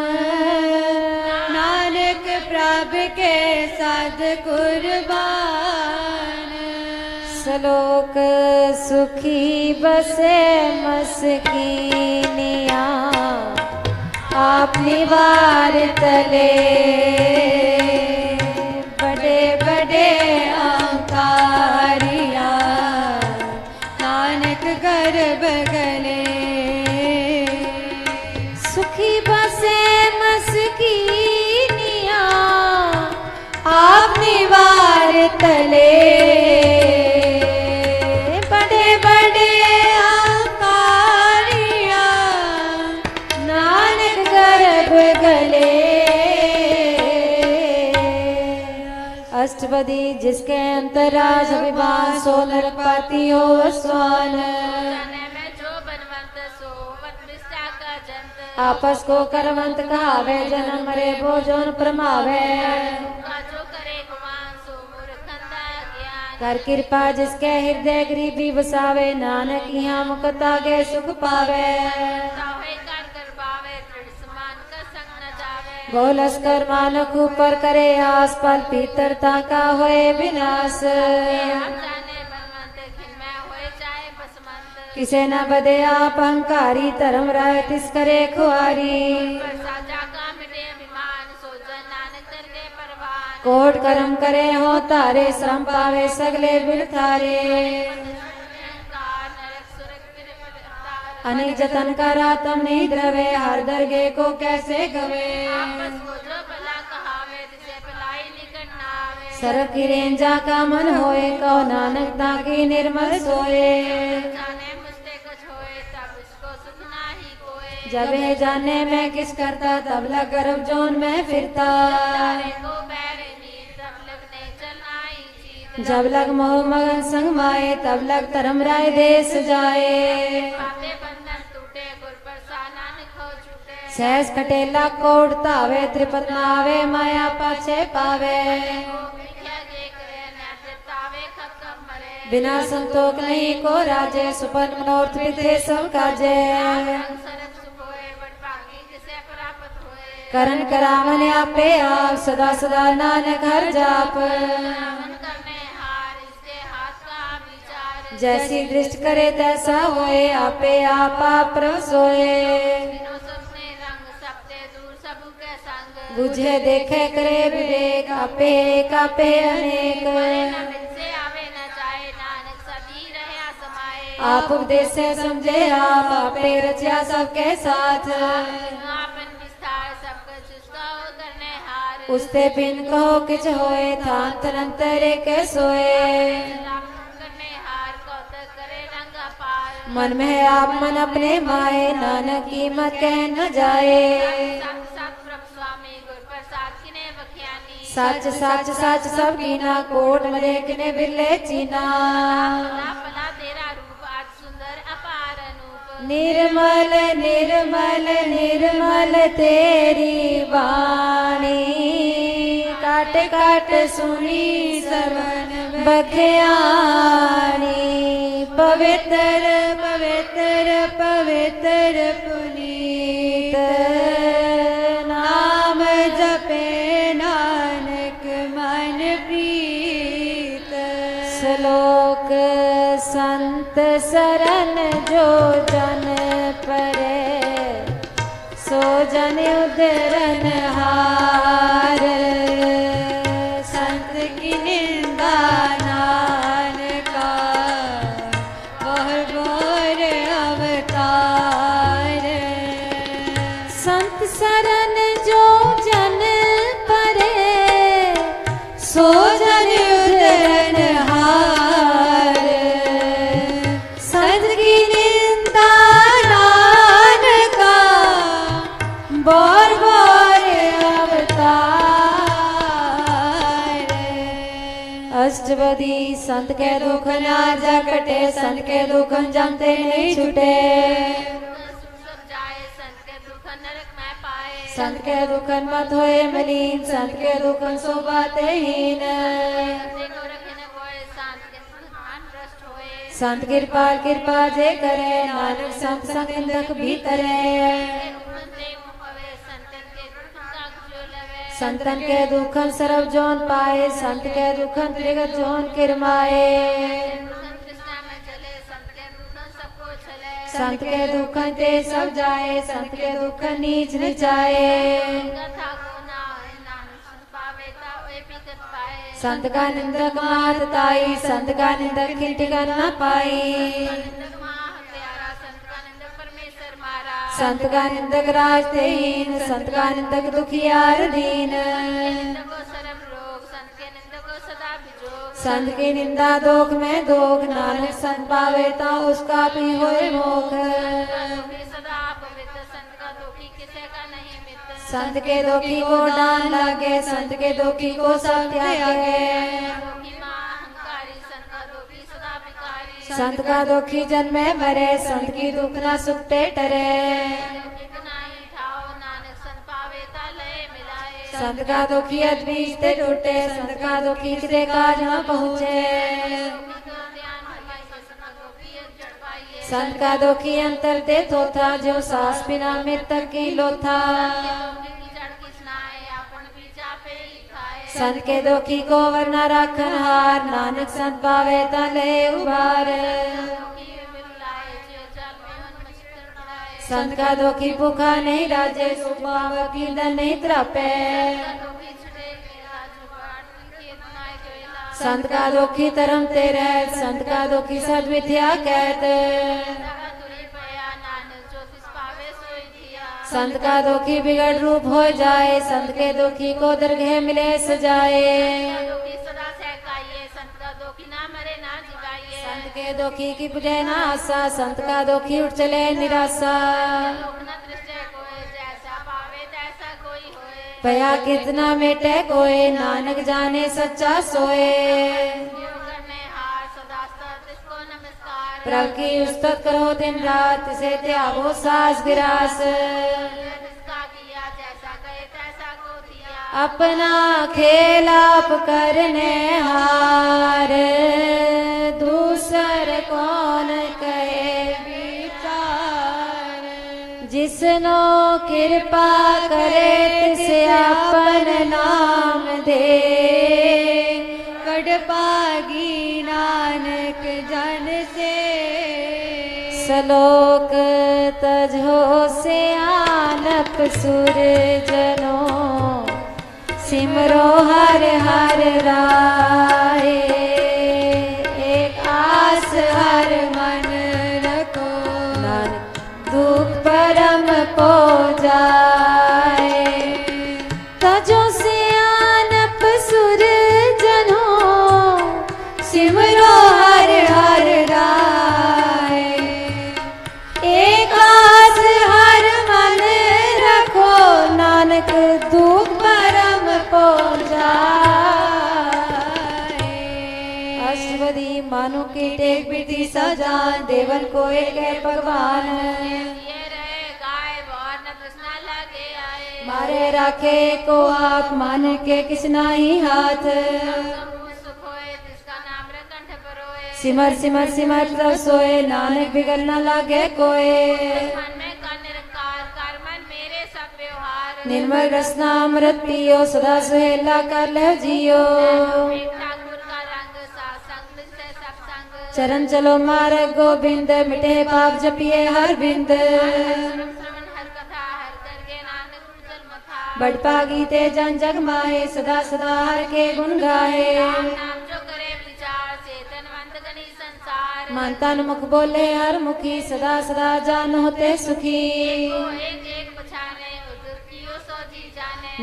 नानक प्रभु के साथ कुर्बान। श्लोक सुखी बसे मस्कीनिया, आप निवार तले। बड़े बड़े अहंकारिया नानक गर्भ गले। सुखी बसे मस्कीनिया, आप निवार तले। बड़े बड़े अहंकारिया नानक गर्भ गले। अष्टपदी जिसके अंतराज अभिमान, सो नरकपाती हो स्वान। जाने में जो बनवंत सो वत विष्टा का जंत। आपस को करवंत कहावे, जन्म मरे वो जोन प्रमावे। का जो करे गुमान सो मूर्खंदा ज्ञान। कर कृपा जिसके हृदय गरीबी बसावे, नानक यहाँ मुक्ता के सुख पावे। तावे कर कर पावे दृढ़ समान का संग न जावे। बोलस कर मानक ऊपर करे आस, पल पीतरता का होए विनाश। आप जाने बनवंत खिन्मय होए चाहे बसमंत। किसे न बदे आप अहंकारी, धर्म राय तिस करे खुआरी। पर साजा का मिटे अभिमान सो जन नानक कर के परवान। कोट कर्म करे हो तारे, श्रम पावे सगले बिन थारे। अहंकार नरक सुरग फिर अवतार। अनेक जतन करा तम नहीं द्रवे, हर दरगे को कैसे गवे। आपस को जो भला कहावे तिसे भलाई निकट न आवे। सरक की रेंजा का मन होए, कहो नानक ताकि निर्मल सोए। जाने मुझसे कुछ होए तब उसको सुख नाही कोए। जब है जाने मैं किस करता, तब लग गर्भ जोन में फिरता। तारे को बैर नीर तब लग नहीं चलना ही चीत। जब लग मोह मगन संग माए, तब लग धर्म राय देश जाए। पापे बंधन टूटे गुर प्रसाद नानक हो छूटे। सहस कटेला कोट तावे, त्रिपत नावे माया पाछे पावे। मिथ्या जे करे नैतिक तावे कब कब मरे। बिना संतोष नहीं को राजे, सुपन मनोरथ विधे सब काजे। रंग सरक सुख होए बड़ भागी किसे प्राप्त होए। करण करावन आपे आप, सदा सदा नानक हर जाप। रावण करने हार इसके हाथ का विचार। जैसी दृष्टि करे तैसा होए, आपे आप प्रभ सोए। बिनो सपने रंग सपते दूर सबू के संग। बुझे देखे करे विवेक, आपे एक आपे अनेक। न मिलसे आवे न जाए नानक सदी रहे समाये। आप उपदेश से समझे आप, आपे रचा सबके साथ। आपन विस्तार सब कुछ उसका हो करने हार। उसते बिन कहो किछ होए, थान तनंतरे के सोए। करने हार कौतक करे रंग अपार। मन में है आप मन अपने माए, नानक कीमत कह न जाए। सत सत प्रभु स्वामी गुर प्रसाद किने बख्यानी। सच सच सच सब कीना, कोट मरे किने बिरले चीना। भला भला तेरा रूप आज सुंदर अपार अनूप। निर्मल निर्मल निर्मल तेरी वाणी, काट काट सुनी सरवन बख्यानी। पवित्र पवित्र पवित्र पुनीत, नाम जपे नानक मन प्रीत। श्लोक संत सरन जो जन परे, सो जन उदरन हार। संत की निंदा नानका, वह बोर अवतार। संत शरण जो जन परे सो जन उदरन हार संत की निंदा नानका बोर बोर अवतार अष्टपदी संत के दुख ना जा कटे संत के दुख जमते नहीं छूटे सुख जाए संत के दुख नरक में पाए संत के दुखन मत होए मलिन संत के दुखन सो बाते हीन देखो रखे न कोई संत के मान भ्रष्ट होए संत कृपा कृपा जे करे नानक संत संग इंदक भीतरे संतन के दुखन सरब जोन पाए संत के दुखन त्रिगत जोन किरमाए संत के दुखन ते सब जाए संत के दुखन नीच न जाए संत का निंदक मात ताई संत का निंदक खिलटिकन न पाई संत का निंदक राज तेहीन संत का निंदक दुखियार दीन संत की निंदा दोख में दोख नानक संत पावे ता उसका भी होए मोख संत के दोखी को डान लागे संत के दोखी को सब त्यागे संत का दुखी जन्मे मरे संत की दुख ना सुखते टरे संत का दुखी अद्बीज ते टूटे संत का दुखी किते काज न पहुँचे संत का दुखी अंतर दे थोथा जो सास बिना मृतक की लोथा संत के दुखी को वरना राखन हार नानक संत पावे तले उबार संत का दुखी भूखा नहीं राजे सुपाव की दल नहीं त्रापे संत का दुखी तरम तेरे संत का दुखी सदविद्या कहते संत का दुखी बिगड़ रूप हो जाए संत के दुखी को दरगह मिले सजाए संत के दुखी की पूजे ना आशा संत का दुखी उठ चले निराशा भया कितना मेटे कोई नानक जाने सच्चा सोए प्रभु की उस्तत करो दिन रात से त्यागो सास गिरास अपना खेल आप करने हार दूसर कौन कहे विचार जिसनो कृपा करे तिसे अपन नाम दे कड़पागी नानक जन से सलोक तजो से आनप सुर जनो सिमरो हर हर राय एक आस हर मन रखो नानक दुख परम पो जाए तजो से आनप सुर जनो सिमरो हर हर राय एक आस हर मन रखो नानक दुख परम पो जाए अष्टपदी मानो की टेक बिटी सजान देवन को एक है भगवान मारे राखे को आप मान के किसना ही हाथ सिमर सिमर सिमर तब सोए नानक बिगड़ न लागे कोए निर्मल रसना अमृत पियो सदा सुहेला कर ले जियो चरण चलो मार्ग गोविंद मिटे पाप जपिए हर बिंद बड़पा गीते जन जग माए सदा सदा हर के गुण गाए मन तन मुख बोले हर मुखी सदा सदा जान होते सुखी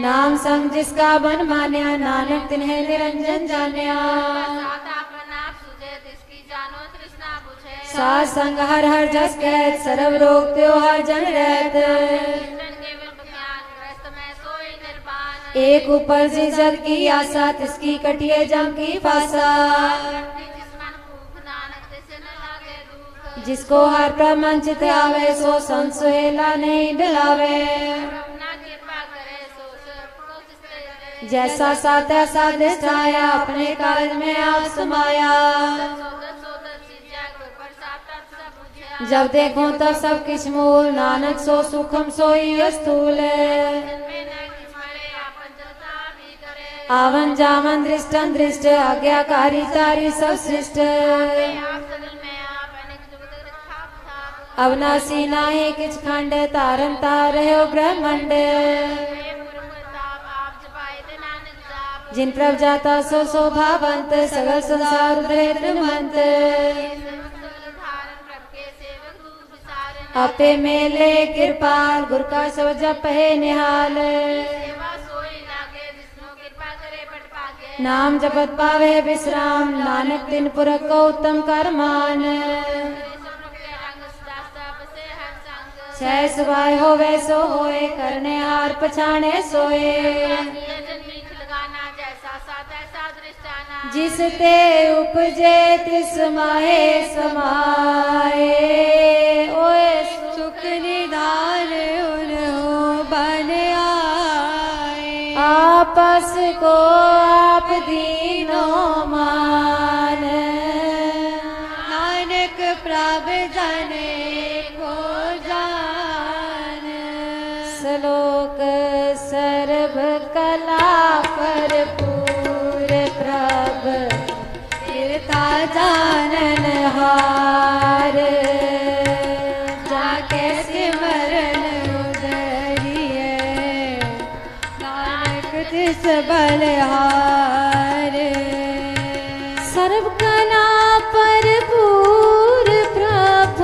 नाम संग जिसका बन मान्या नानक तिन्हें निरंजन जान्या साथ आपन आप सुझे तिसकी जानो तृष्णा बुझे साथ संग हर हर जस कहत सर्व रोग त्यो हर जन रहत कीर्तन केवल ज्ञान ग्रस्त में सोई निर्वाण एक ऊपर जी जग की आशा तिसकी कटिए जम की फासा भक्ति जिस मन भूख नानक तिसे न लागे दुख जिसको हर प्रमन चित आवे सो संत सुहेला नहीं डलावे अपना कृपा करे सो को जिसते जैसा सा तैसा निष्ठाया अपने कार्य में आप समाया सोदत सोदत सिद्धिया गुर प्रसाद तत् सब बुझिया जब देखो तब सब किछ मूल नानक सो सुखम सोई स्थूल में न किछ मरे आपन जता भी करे आवन जावन दृष्टन दृष्ट आज्ञाकारी तारी सब सृष्ट आप सदल में आप अनेक जुगत रखा था अविनाशी नाही किछ खंड तारन तार है ब्रह्मंड आप जपाए थे नानक जाप जिन प्रभ जाता सो शोभावंत सगल संसार उधरेत मंत सगल धारण प्रभ के सेवक रूप विसारन आपे मेले कृपाल गुर का सब जप है निहाल सेवा सोई लागे विष्णु कृपा करे पट पागे नाम जपत पावे विश्राम नानक दिन पुरख को उत्तम कर मान छह सुबाय होवे सो होए करने हार पछाणे सोए जिस ते उपजे तिस माहे समाए ओए सुख निधान उन्हों बन आए आपस को आप दीनो मान नानक प्रभ जाने को जान श्लोक सर्व कला भरपूर प्रभ तीर्था जानन हार जाके सिमरन उदरिए नानक तिस बलहार सर्व कला भरपूर प्रभ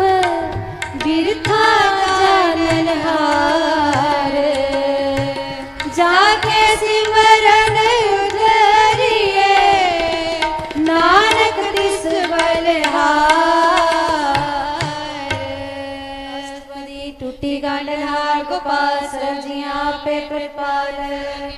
बिरथा जानन हार जाके सिमरन उधरिए नानक तिस बलहार अष्टपदी टूटी गांडहार गोपाल सरजिया पे कृपाल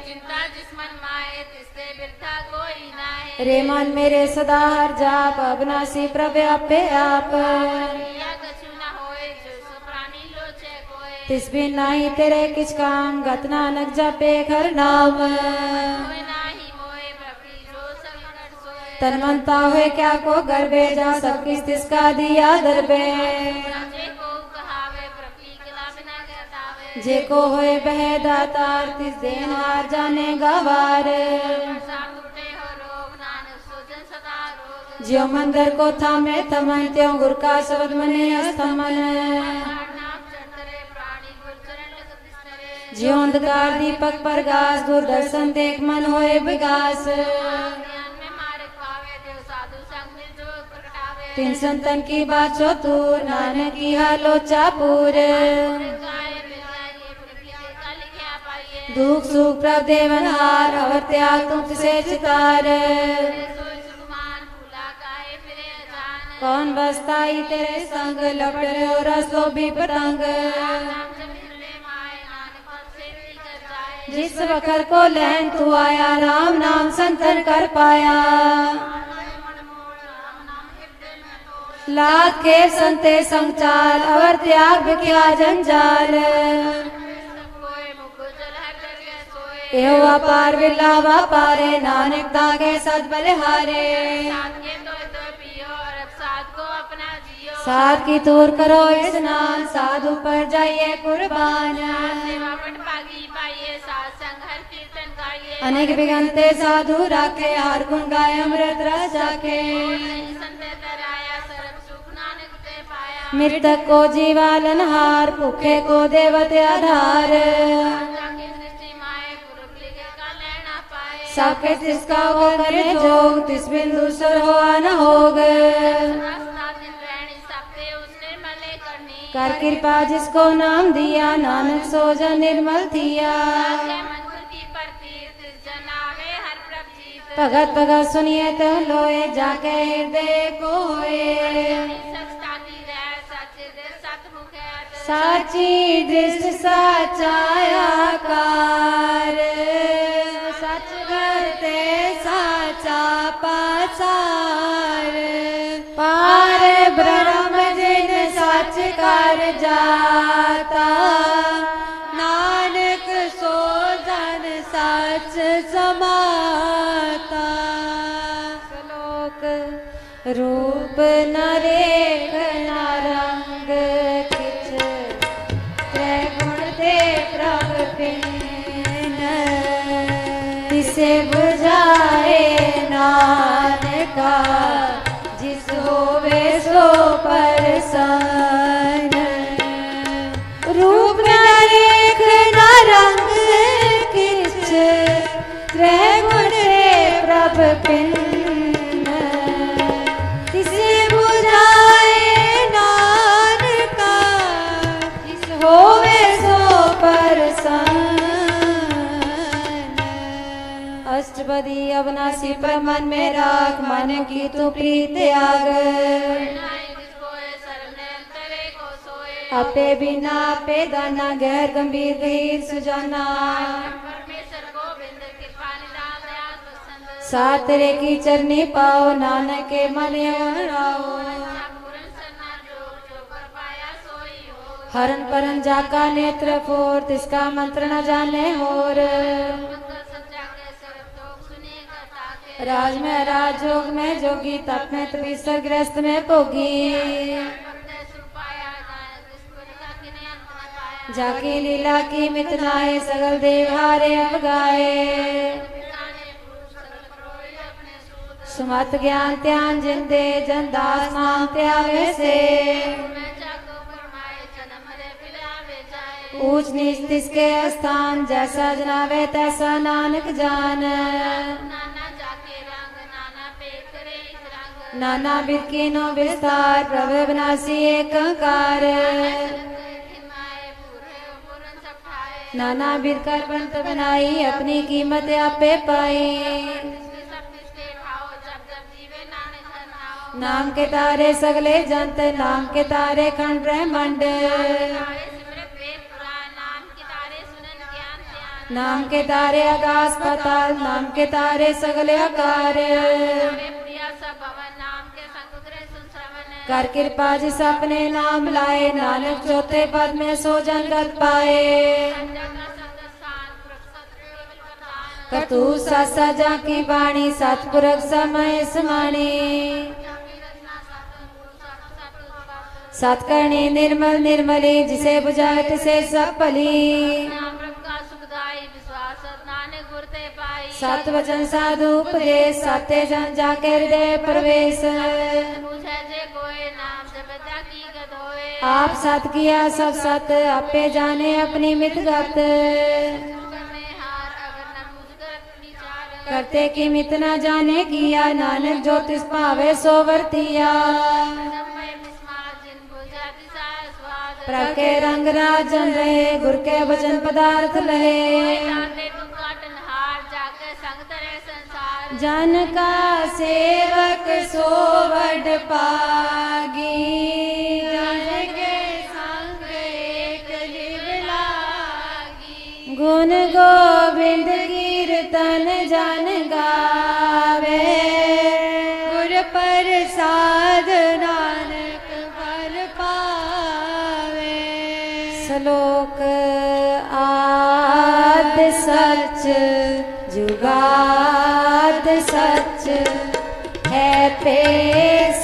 चिंता जिस मन माए तिससे बिरथा कोई नाहे रे मन मेरे सदा हर जाप अविनाशी प्रभ आपे आप या कछु न होए जो सो प्राणी लोचे कोय तिस बिन नाही तेरे किछ काम गत नानक जपे घर नाम कोई नाही मोए प्रभु जो सब कर सोए तन मन पावे क्या को गर्भे जा सब किस तिसका दिया दरबे जे को कहावे प्रभु कला बिना कहतावे जे को होए बह दातार तिस देन हार जाने गवार साथ उठे हो रोग नानक सोजन सदा रोग ज्यो मंदिर को थामे थमन त्यों गुर का शब्द मने अस्तमन नाम चढ़तरे प्राणी गुर चरण लग बिस्तरे ज्यो अंधकार दीपक प्रकाश गुर दर्शन देख मन होए विकास ज्ञान में मार्ग पावे देव साधु संग मिल जो प्रगटावे तीन संतन की बात छो तूर नानक की हालोचा पूर गाय बिजाइए प्रभु का लिखिया पाइए दुख सुख प्रभ देवन हार अवर त्याग तुम से चितार सोई सुकुमान फूला काहे फिरे जान कौन बसताई तेरे संग लपट रहे रसो भी पतंग नाम जब मिले माए नानक पद से भी कर जाए जिस वखर को लहन तू आया राम नाम संतन कर पाया लाख के संते संचाल अवर त्याग बिख्या जंजाल कोई मुख जल हर जगह सोए एहो अपार विला वापारे नानक दागे सद बलिहारे साथ के तो पियो और अब साथ को अपना जियो साध की तूर करो स्नान साधु पर जाइए कुर्बान सेवा पट पागी पाइए साथ संग हर कीर्तन गाइए अनेक बिगनते साधु राखे हर गुण गाय अमृत रस जाके संत तराया सर्व सुख नानक ते पाया मृतक को जीवालन हार भूखे को देवते आधार जाके दृष्टि माए गुरु लिखे का लेना पाए सबके तिसका हो करे जोग तिस बिंदु सुर हो न होग रास्ता दिन रहनी सबते उसने मले करनी कर कृपा जिसको नाम दिया नानक सोजा निर्मल थिया के मन गुर की भगत भगत सुनिए तो लोए जाके हृदय कोए सचताती रह सच दे सतमुख है साची दृष्ट साचा आकार सच करते साचा पासार पार ब्रह्म जिन सच कर जाता नानक सो जन सच समाता श्लोक रूप न रेख न रंग किछ त्रैगुण ते प्रभ बिन तिसे बुझाए नानका जिस होवे सो परसन रूप न रेख न रंग किछ त्रैगुण ते प्रभ बिन तिसे बुझाए नानका जिस होवे सो परसन अष्टपदी अविनाशी प्रमन में राख मन की तू प्रीत त्याग जिसको शरण अंतरे को सोए अपे बिना पे दाना गैर गंभीर गहीर सुजाना परमेश्वर गोविंद कृपा निदान दयाल प्रसन्न सात रे की चरनी पाओ नानक के मन यौन राओ पूर्ण सन्ना जो कर पाया सोई हो हरन परन जाका नेत्र फोर तिसका मंत्र न जाने होर मंगल सच्चा के सर्व लोग सुनेगा ताके राज में राज जोग में जोगी तप में तपीसर गृहस्थ में भोगी अपने सुपाया नानक जिसको निका किने अंत न पाया जाकी लीला की मितनाए सगल देव हारे अवगाए जाने पुरुष सकल परोए अपने सूत सुमत ज्ञान त्यान जिंदे जन दास नाम त्यावे से मैं जाको फरमाए जन्म रे पिलावे जाए ऊंच नीच तिसके स्थान जैसा जनावे तैसा नानक जान नाना जाके रंग नाना पे करे इस रंग नाना बिरकीनो विस्तार प्रभु विनाशी एकंकार हिमाए पूरे पूरन सब ठाए नाना बिरकर पंत बनाई अपनी कीमत आपे पाई इसके सब किसके ठाओ जब जब जीवे नानक हर नाओ नाम के तारे सगले जंत नाम के तारे खंड ब्रह्मंड तारे सिमरत वेद पुराण नाम के तारे सुनन ज्ञान ध्यान नाम के तारे आकाश पाताल नाम के तारे सगले आकार तारे प्रिया सब भवन नाम के संग ग्रह सुन श्रवण कर कृपा जिस अपने नाम लाए नानक चौथे पद में सो जन्नत पाए जगत संग स्थान प्रसन्न केवल प्रधान कतु सासा जा की बाणी सतपुरख समय समाणी जाकी रचना सतगुरु सत सतकर्णी निर्मल निर्मली जिसे बुझाए तिसे सब भली नाम प्रभु का सुखदाई विश्वास नानक गुर ते पाई सत वचन साधु उपदेश सत्य जन जाके हृदय प्रवेश पूछे जे कोई नाम जपता की गत होए आप सत किया सब सत आपे जाने अपनी मित गत करने हार अगर न मुझ कर विचार करते की मित न जाने किया नानक ज्योतिष पावे सो वर्तिया जब मैं विस्मार जिन बुझा दिशा स्वाद प्रभ के रंग राजन रहे गुर के वचन पदार्थ लहे जाते तुम काटन हार जाके संग तरह संसार जन का सेवक सो वड पागी जन के संग एक लिव लागी गुण गोविंद कीर्तन जन गावे गुर प्रसाद नानक फल पावे श्लोक आद सच जुगाद सच है पे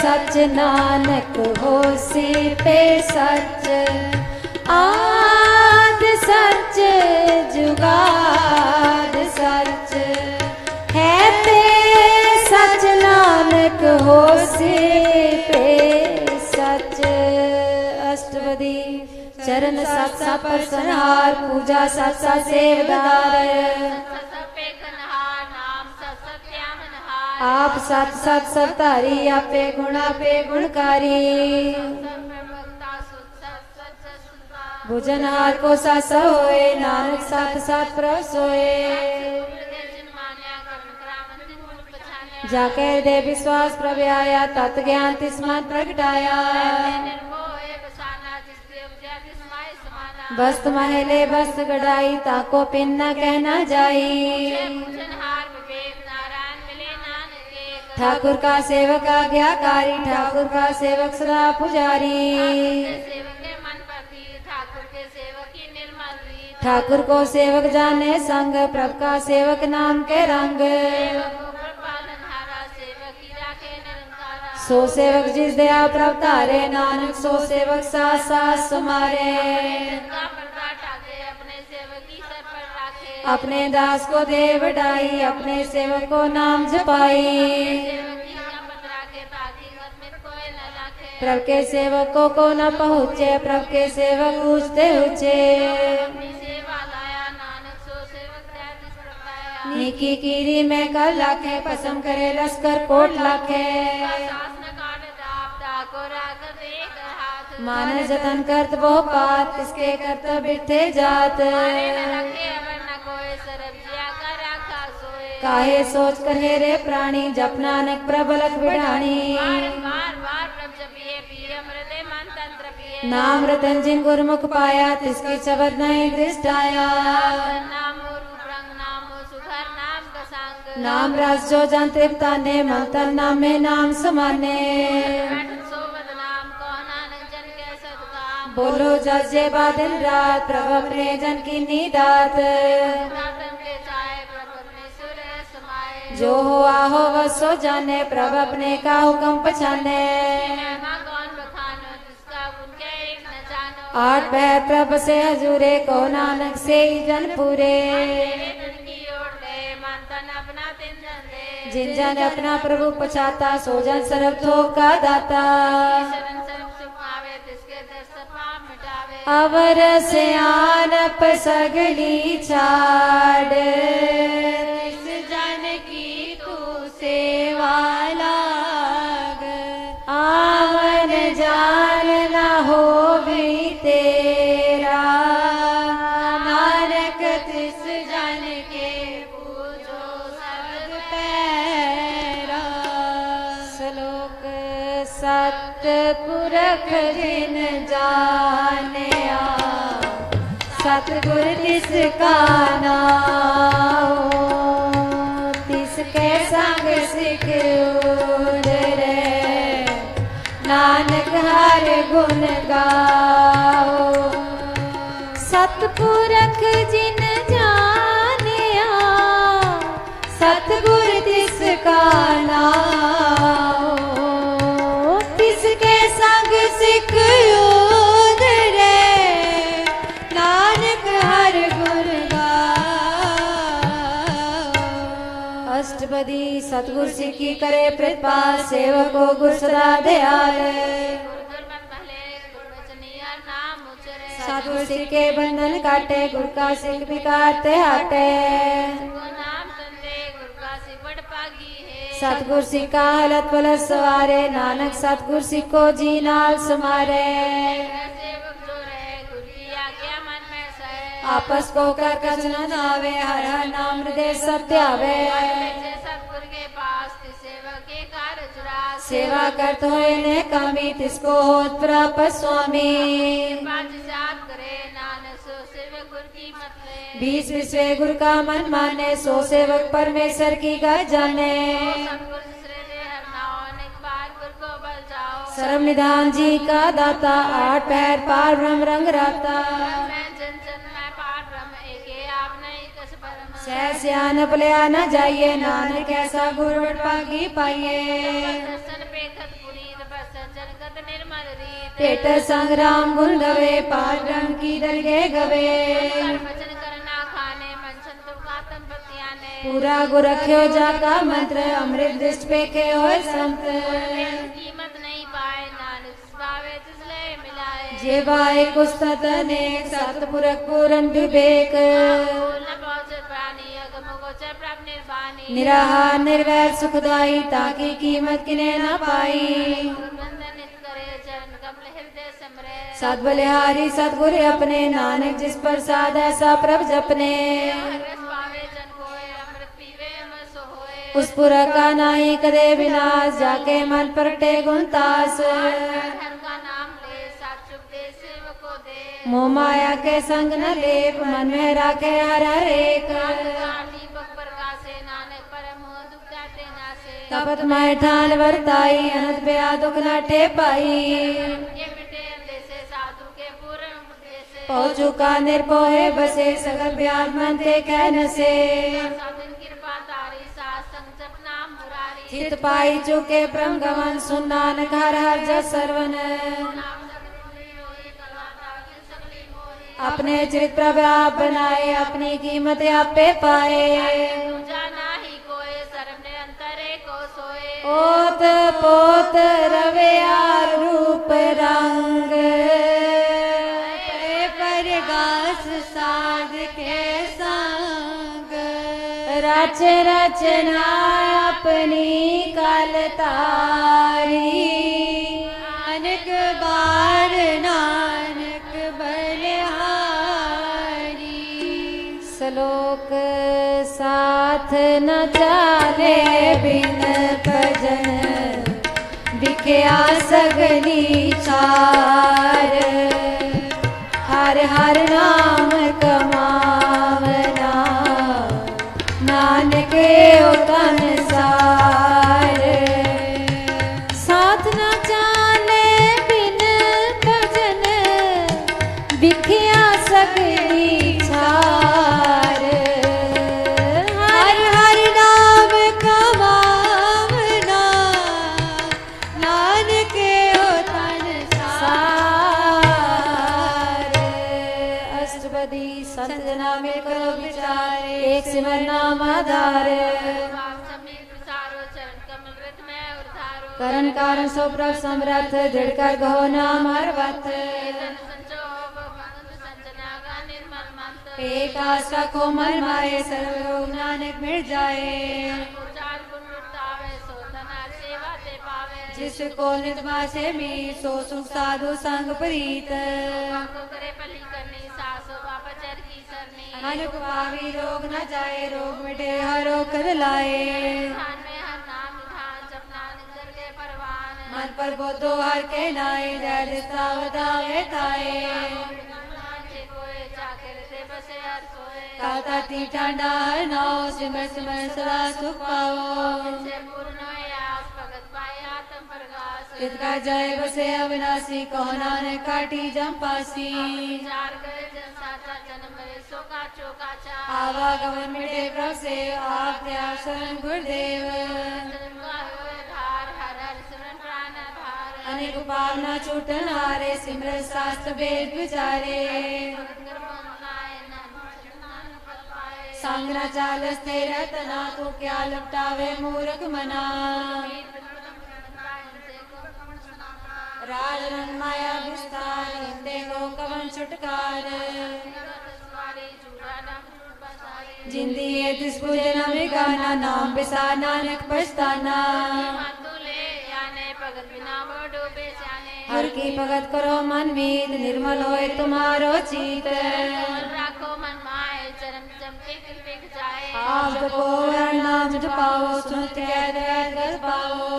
सच नानक होसी पे सच आद सच जुगाद सच है पे सच नानक होसी पे सच अष्टपदी चरण सत सत पर संहार पूजा सत सत सेवदार सपे कन्हार नाम सत्यामनहार आप सत सत सतारी आपे गुणा पे गुणकारी भक्ता सुत सत सच सुता भुजनहार को सस होए नानक सत सत प्रभ सोए जिन मान्या कर्म करावन जिन जाके हृदय विश्वास प्रभु आया तत् ज्ञान तिस्मत प्रगटाया निर्मोहे बसाना जिससे उपजा जिसमाय समाना वस्त महले वस्त गढ़ाई ताको पिन न कहना जाई पूजनहार विवेक नारायण मिले नानक के ठाकुर का सेवक आज्ञाकारी ठाकुर का सेवक सदा पुजारी सेवक के मन प्रति ठाकुर के सेवक की निर्मल रीत ठाकुर को सेवक जाने संग प्रभु का सेवक नाम के रंग पालनहारा सेवक की राखे निरंकारा सो सेवक जिस दया प्रभु तारे नानक सो सेवक साथ साथ सुमारे का पर्दा ठाके अपने सेवक की सर पर राखे अपने दास को दे बढ़ाई अपने सेवक को नाम जपाई सेवक की शपथ राखे ताकि घर में कोई न राखे प्रभु के सेवकों को न पहुँचे प्रभु के सेवक ऊंचते ऊंचे अपनी सेवा लाया नानक सो सेवक दया जिस प्रकाया निकी कीरी में कल लाखे पसम करे लश्कर कोट लाखे सास न काट दाप ठाकुर आकर देख हाथ मान जतन करत वो पात इसके करत बिठे जात न रखे अवर न कोई सरब जिया कर रखा सोए काहे सोच कर हे रे प्राणी जप नानक प्रबलक बिढ़ाणी बार बार प्रभ जपिए पिए अमृत मन तंत्र पिए नाम रतन जिन गुरमुख पाया तिसकी शब्द नहीं दृष्ट आया नाम रूप रंग नाम सुधर नाम का संग नाम रस जो जन तृप्ता ने मंतन नाम में नाम समाने सोवत नाम को नानक जन के सदकाम बोलो जजे बादल रात प्रभु अपने जन की नीदात नातम के चाहे प्रभु अपने सुर समाये जो हो आहो वसो जाने प्रभु अपने का हुक्म पछाने महिमा कौन बखानो जिसका उनके एक न जानो आठ पैर प्रभु से हजूरे को नानक से ही जन पूरे तेरे धन की ओर ले मन तन अपना तिन जन दे जिन जन अपना प्रभु पछाता सो जन सर्व थोक का दाता शरण सर्व सुख आवे तिसके दर्श पाप मिटावे अवर से आनप सगली छाड़ इस जन की तू सेवा लाग आवन जान न हो भी तेरा नानक तिस जन के पूजो सब पैरा श्लोक सतपुरख जिन जानिया सतगुर तिसका नाम तिसके संग सिख रे नानक हर गुण गाओ सतपुरख जिन जानिया सतगुर तिसका नाम तिसके संग सिख रे नानक हर गुण गाओ अष्टपदी सतगुर सिखी करे प्रतिपाल सेवको गुर सदा दयाल गुरुमत भले गुरबचनिया नाम उचरे सतगुर सिख के बंधन काटे गुर का सिख बिकारते हटे को नाम संदे गुरु का सिवड़ पागी है सतगुर सिख का हलत पलट सवारे नानक सतगुर सिख को जी नाल समारे सेवक जो रहे गुरु की आज्ञा मन में सहे आपस को कर कच न जावे हर हर नाम हृदय सत्य आवे जैसे सतगुरु के पास तिस सेवक के कार्य जुरा सेवा करत होए ने कामी तिसको होत प्राप्त स्वामी पाँच जात करे नानक सो सेवक गुरु की मत ले 20 विश्व गुरु का मन माने सो सेवक परमेश्वर की गा जाने सतगुरु जिसरे दे हर नाओ अनेक बार गुरु को बल जाओ सर्व निधान जी का दाता आठ पैर पार ब्रह्म रंग राता मैं जन जन मैं पाठ ब्रह्म एके आप नहीं कस परम सह सियान पलिया न जाइए नानक ऐसा गुरुवट पागी पाइए दर्शन पेखत पुनीत बस जनगत निर्मल रीत पेट संग्राम गुण गवे पार ब्रह्म की दरगे गवे वचन करना खाने मन संतु का तन बतियाने पूरा गुर रख्यो जाका मंत्र अमृत दृष्ट पेखे होए संत कीमत नहीं पाए नानक पावे तिसले मिलाए जे बाय कुस्तत अनेक सतपुरख पूरन विवेक न पहुँचे प्राणी अगम गोचर प्राप्त निर्वाणी निराहार निर्वैर सुखदाई ताकि कीमत किने न पाई बंधन नित करे चरण कमल हृदय समरे सत बलिहारी सतगुरु अपने नानक जिस प्रसाद ऐसा प्रभ जपने रस पावे जन कोय अमृत पीवे अमर सो होए उस पुर का नाही कदे विनाश जाके मन प्रगटे गुणतास हर का नाम ले साचुक दे सेवक को दे मोह माया के संग न लेप मन में राखे हर हर एक दीपक प्रकाशे नानक परम दुख काटे नासे तपत मैं ठान वर्ताई अनंत ब्या दुख न ठे पाई ये मिटे अंधे से साधु के पूर्ण बुद्धि से पहुँचू का निर्भय बसे सगल ब्याज मन ते कह न से साधन कृपा तारी सास संग जप नाम मुरारी चित पाई चुके ब्रह्म गमन सुन नानक हर हर जस सर्वन नाम सतगुरु होई कला ताकि सकली मोही अपने चरित प्रभाव बनाए अपनी कीमत आपे पाए दूजा नाही कोई सर्व निरंतरे को सोए ओत पोत रवियार रूप रंग परगास साध के संग रच रचना अपनी कलतारी नानक बार नानक बलिहारी श्लोक साथ न चाले बिन भजन बिख्या सगली चार हर हर नाम कमावना नानक तन सार साथ न चाले बिन भजन बिख्या सगली चार हर हर नाम कमावना नानक हो तन सार अष्टपदी संत जना में करो विचार एक सिमर नाम आधार पाप समीप सारो चरण कमल व्रत में उद्धारो करण कारण सो प्रभ समरथ दृढ़ कर गहो नाम हरवत तन संजोग भगवंत संजना का निर्मल मंत्र एक आशा को मन माए सर्व रोग नानक मिट जाए उचार गुण उठावे सो धना सेवा ते पावे जिसको नित मासे मी सो सुख साधु संग प्रीत को करे पली करनी सासो बाबा चर की सरनी अनुप पावी रोग न जाए रोग मिटे हर रोग कर लाए ध्यान में हर नाम निधान जपना निजर के परवान मन पर बोधो हर के नाए जय दिस्ता वदावे ताए जे कोई जाकर दे बसे हर सोए काता ती ठंडा हर नाव सिमर सिमर सदा सुख पाओ से पूर्ण होए आस भगत पाए आत्म प्रकाश चित का जय बसे अविनाशी कहो नानक काटी जम्पासी चार गए जन साचा जन्म मरे सो का चौका चा आवागमन मिटे प्रभ से आप त्याग शरण गुरुदेव जन्म का होए धार हर हर सिमरन प्राण आधार अनेक पावना छूटन हारे सिमर शास्त्र वेद विचारे संग न चालस तेरा तना तो क्या लपटावे मूर्ख मना राज रंग माया विस्तार हिंदे को कवन छुटकार जिंदी है तिस पूजन में गाना नाम बिसार नानक पछताना हर की भगत करो मन मीत निर्मल होए तुम्हारो चित राखो मन माए चरण चमके कृपे जाए आप जपो हर नाम जपाओ सुनत कैद कर पाओ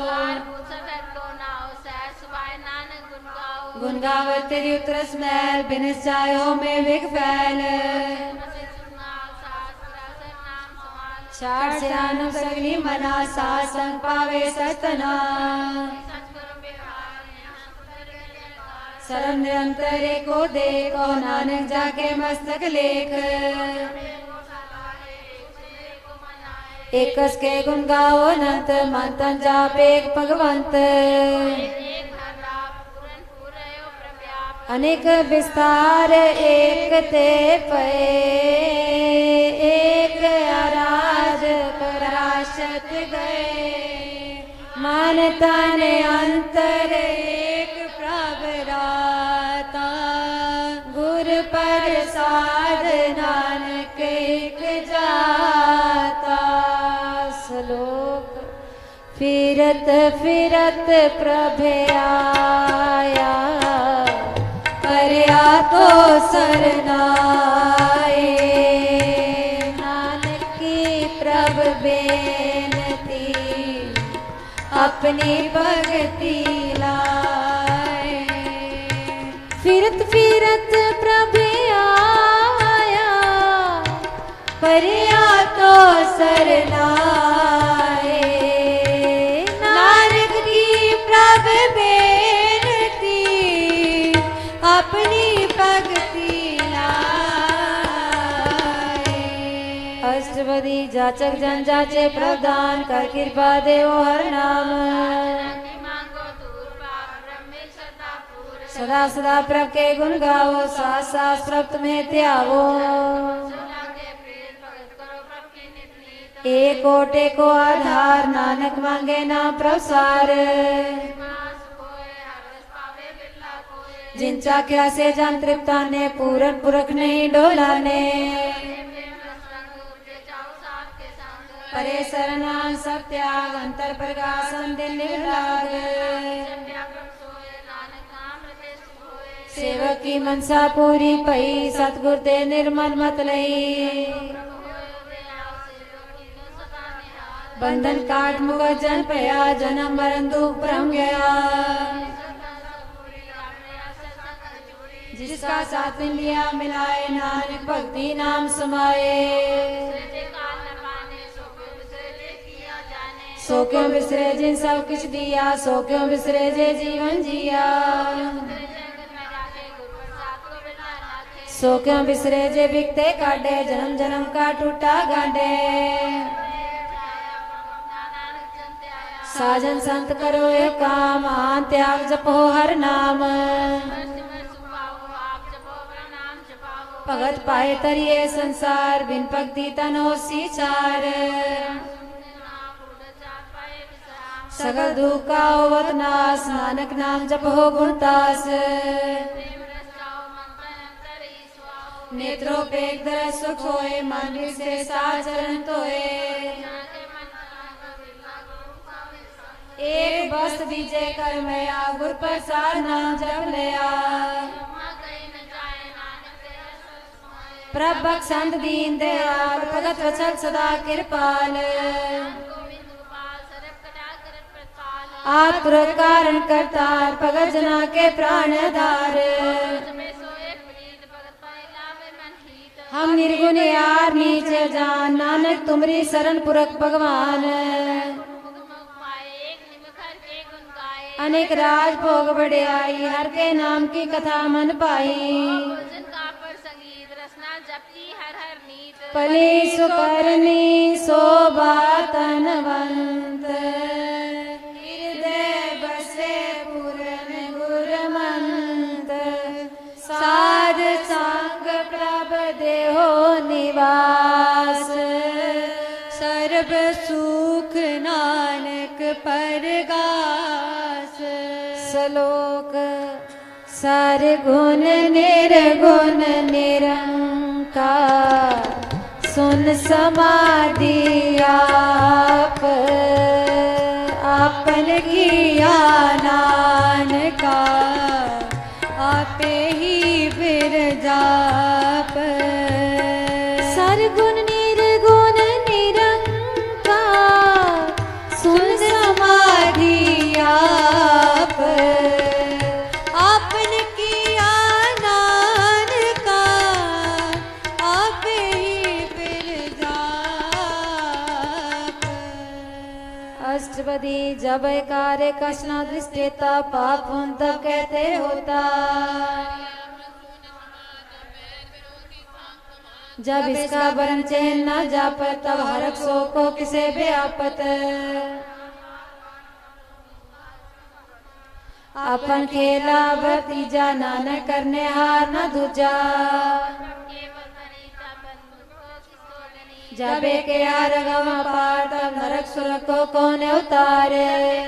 गुण गावत तेरी उतरस मैल बिन चायो में विग फैल चार सियानम सगनी मना साथ संग पावे सतना सरम निरंतर को देखो नानक जाके मस्तक लेख एक कस के गुण गाओ अनंत मंतन जापे भगवंत अनेक विस्तार एक ते पए एक आराध पराशत गए मन तन अंतर एक प्रभराता गुर प्रसाद नानक एक जाता श्लोक फिरत फिरत प्रभे आया करया तो सरनाए नानक की प्रभ बेनती अपनी भगति लाए। फिरत फिरत प्रभु आया, परिया तो सरनाए। नानक की प्रभु बेनती, अपनी भगति लाए। अष्टपदी जाचक जन जाचे, प्रदान कर कृपा देवो हर नाम। मांगो दूर पाप ब्रह्मे सदा पूर्ण। सदा सदा प्रभ के गुण गावो, साथ साथ प्रभ तुम्हें त्यावो। लागे प्रेत भगत करो प्रभ की नित नीत। एक कोटे को आधार, नानक मांगे ना प्रसार। मास कोय हरस पावे बिरला कोय। जिन चाख्या से जान तृप्ता ने, पूरन पुरख नहीं डोलाने। परे शरणान सब त्याग, अंतर प्रकाशन दिन निर्लाग। सेवक की मनसा पूरी पई, सतगुर दे निर्मल मत लई। बंधन काट मुख जन पया, जन्म मरण दुख भ्रम गया। जिसका साथ लिया मिलाए, नानक भक्ति नाम समाए। सो क्यों बिसरे जिन सब कुछ दिया, सो क्यों बिसरे जे जीवन जिया। सो क्यों बिसरे जे बिकते काटे, जन्म जन्म का टूटा गांडे। साजन संत करो एक काम, आन त्याग जपो हर नाम। भगत पाए तरिए संसार, बिन भक्ति तन होसी चार। सगल दुख का होवत नाश, नानक नाम जपो गुणतास। नेत्रों पे एक दरस सुख होए, मानवी से साचरण तोए। एक बस्त दीजे कर मैया, गुर प्रसाद नाम जप लिया। प्रभ बख्शंत दीन दयाल, भगत वचन सदा कृपाल। आतुर कारण करतार, भगत जना के प्राणधार। हम निर्गुण यार नीचे जान, नानक तुमरी शरण पुरख भगवान। अनेक राज भोग बढ़ियाई, हर के नाम की कथा मन पाई। पली सुकरनी शोभा तनवंत, हृदय बसे पूरन गुरमंत। साध संग प्रभ देहो निवास, सर्व सुख नानक परगास। श्लोक सारे गुण निर्गुण निरंकार, सुन समाधि आप। आपन किया नानका, आपे ही बिरजाप। सरगुण निर्गुण निरंकार, सुन समाधि आप। आपन किया नानका, आपे ही बिरजाप। अष्टपदी जब कार्य कष्ण दृष्टिता, पाप उन तब कहते होता। जब इसका वरण चैन न जापत, तब हरक सो को किसे व्यापत। अपन खेला भतीजा, नानक करने हार न दूजा। जब एक रगम पार, तब नरक सुरक को कौन उतारे।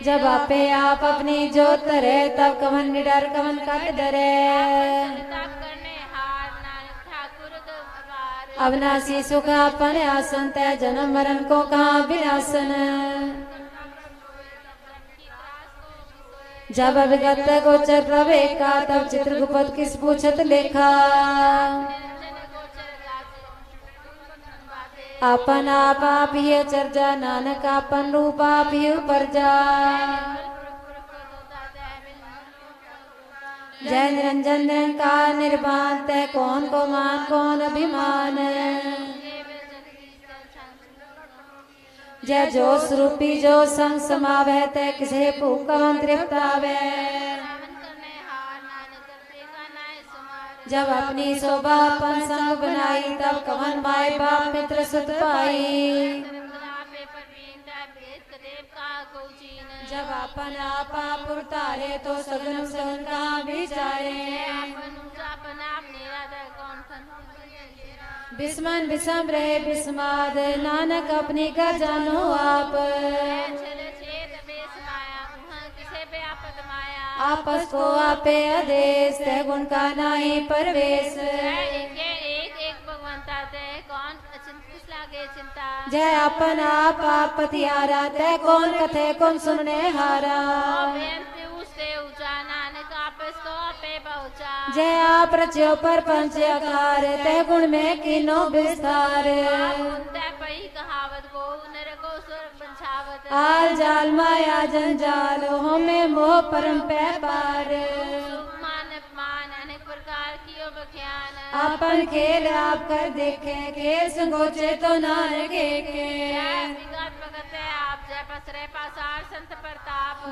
जब आपे आप अपनी जोत रे, तब कवन निडर कवन कट डरे। अविनाशी सुख अपन आसन, तय जन्म मरण को कहाँ विनाशन। जब अभिगत गोचर प्रभे का, तब चित्रगुप्त किस पूछत लेखा। आपन आप आप ही चर्चा नानक आपन रूप आप ही उपरजा जय निरंजन निरंकार निर्वाण तय कौन को मान कौन अभिमान जय जो स्वरूपी जो संग समावै तय किसे भूख कवन तृप्त आवे जब अपनी शोभा अपन संग बनाई तब कवन माय बाप मित्र सुत पाई जब अपन आप आप उतारे तो सगन सगन कहाँ विचारे बिस्मन बिसम रहे बिस्माद नानक अपनी का जानो आप आपस को आपे आदेश तय गुण का नाही परवेश जय अपन आप आप पतियारा तय कौन कथे कौन सुनने हारा जय आप रच्यो पर पंच आकार तय गुण में किनो विस्तार आल जाल माया जंजाल हमें मोह परम पे पार अपन खेल आप कर देखे खेल संगोचे तो नानक के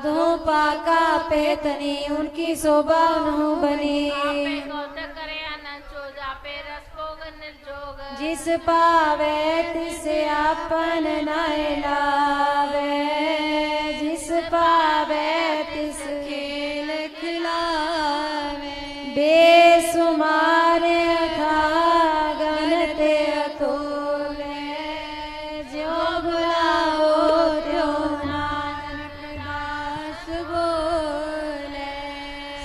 धूपा का पेतनी उनकी शोभा नु बनी जिस पावे तिस आपन नाय लावे जिस पावे तिस खेल खिलावे बेसुमार था गनते अतुले जो बुलाओ त्यो नानक दास बोले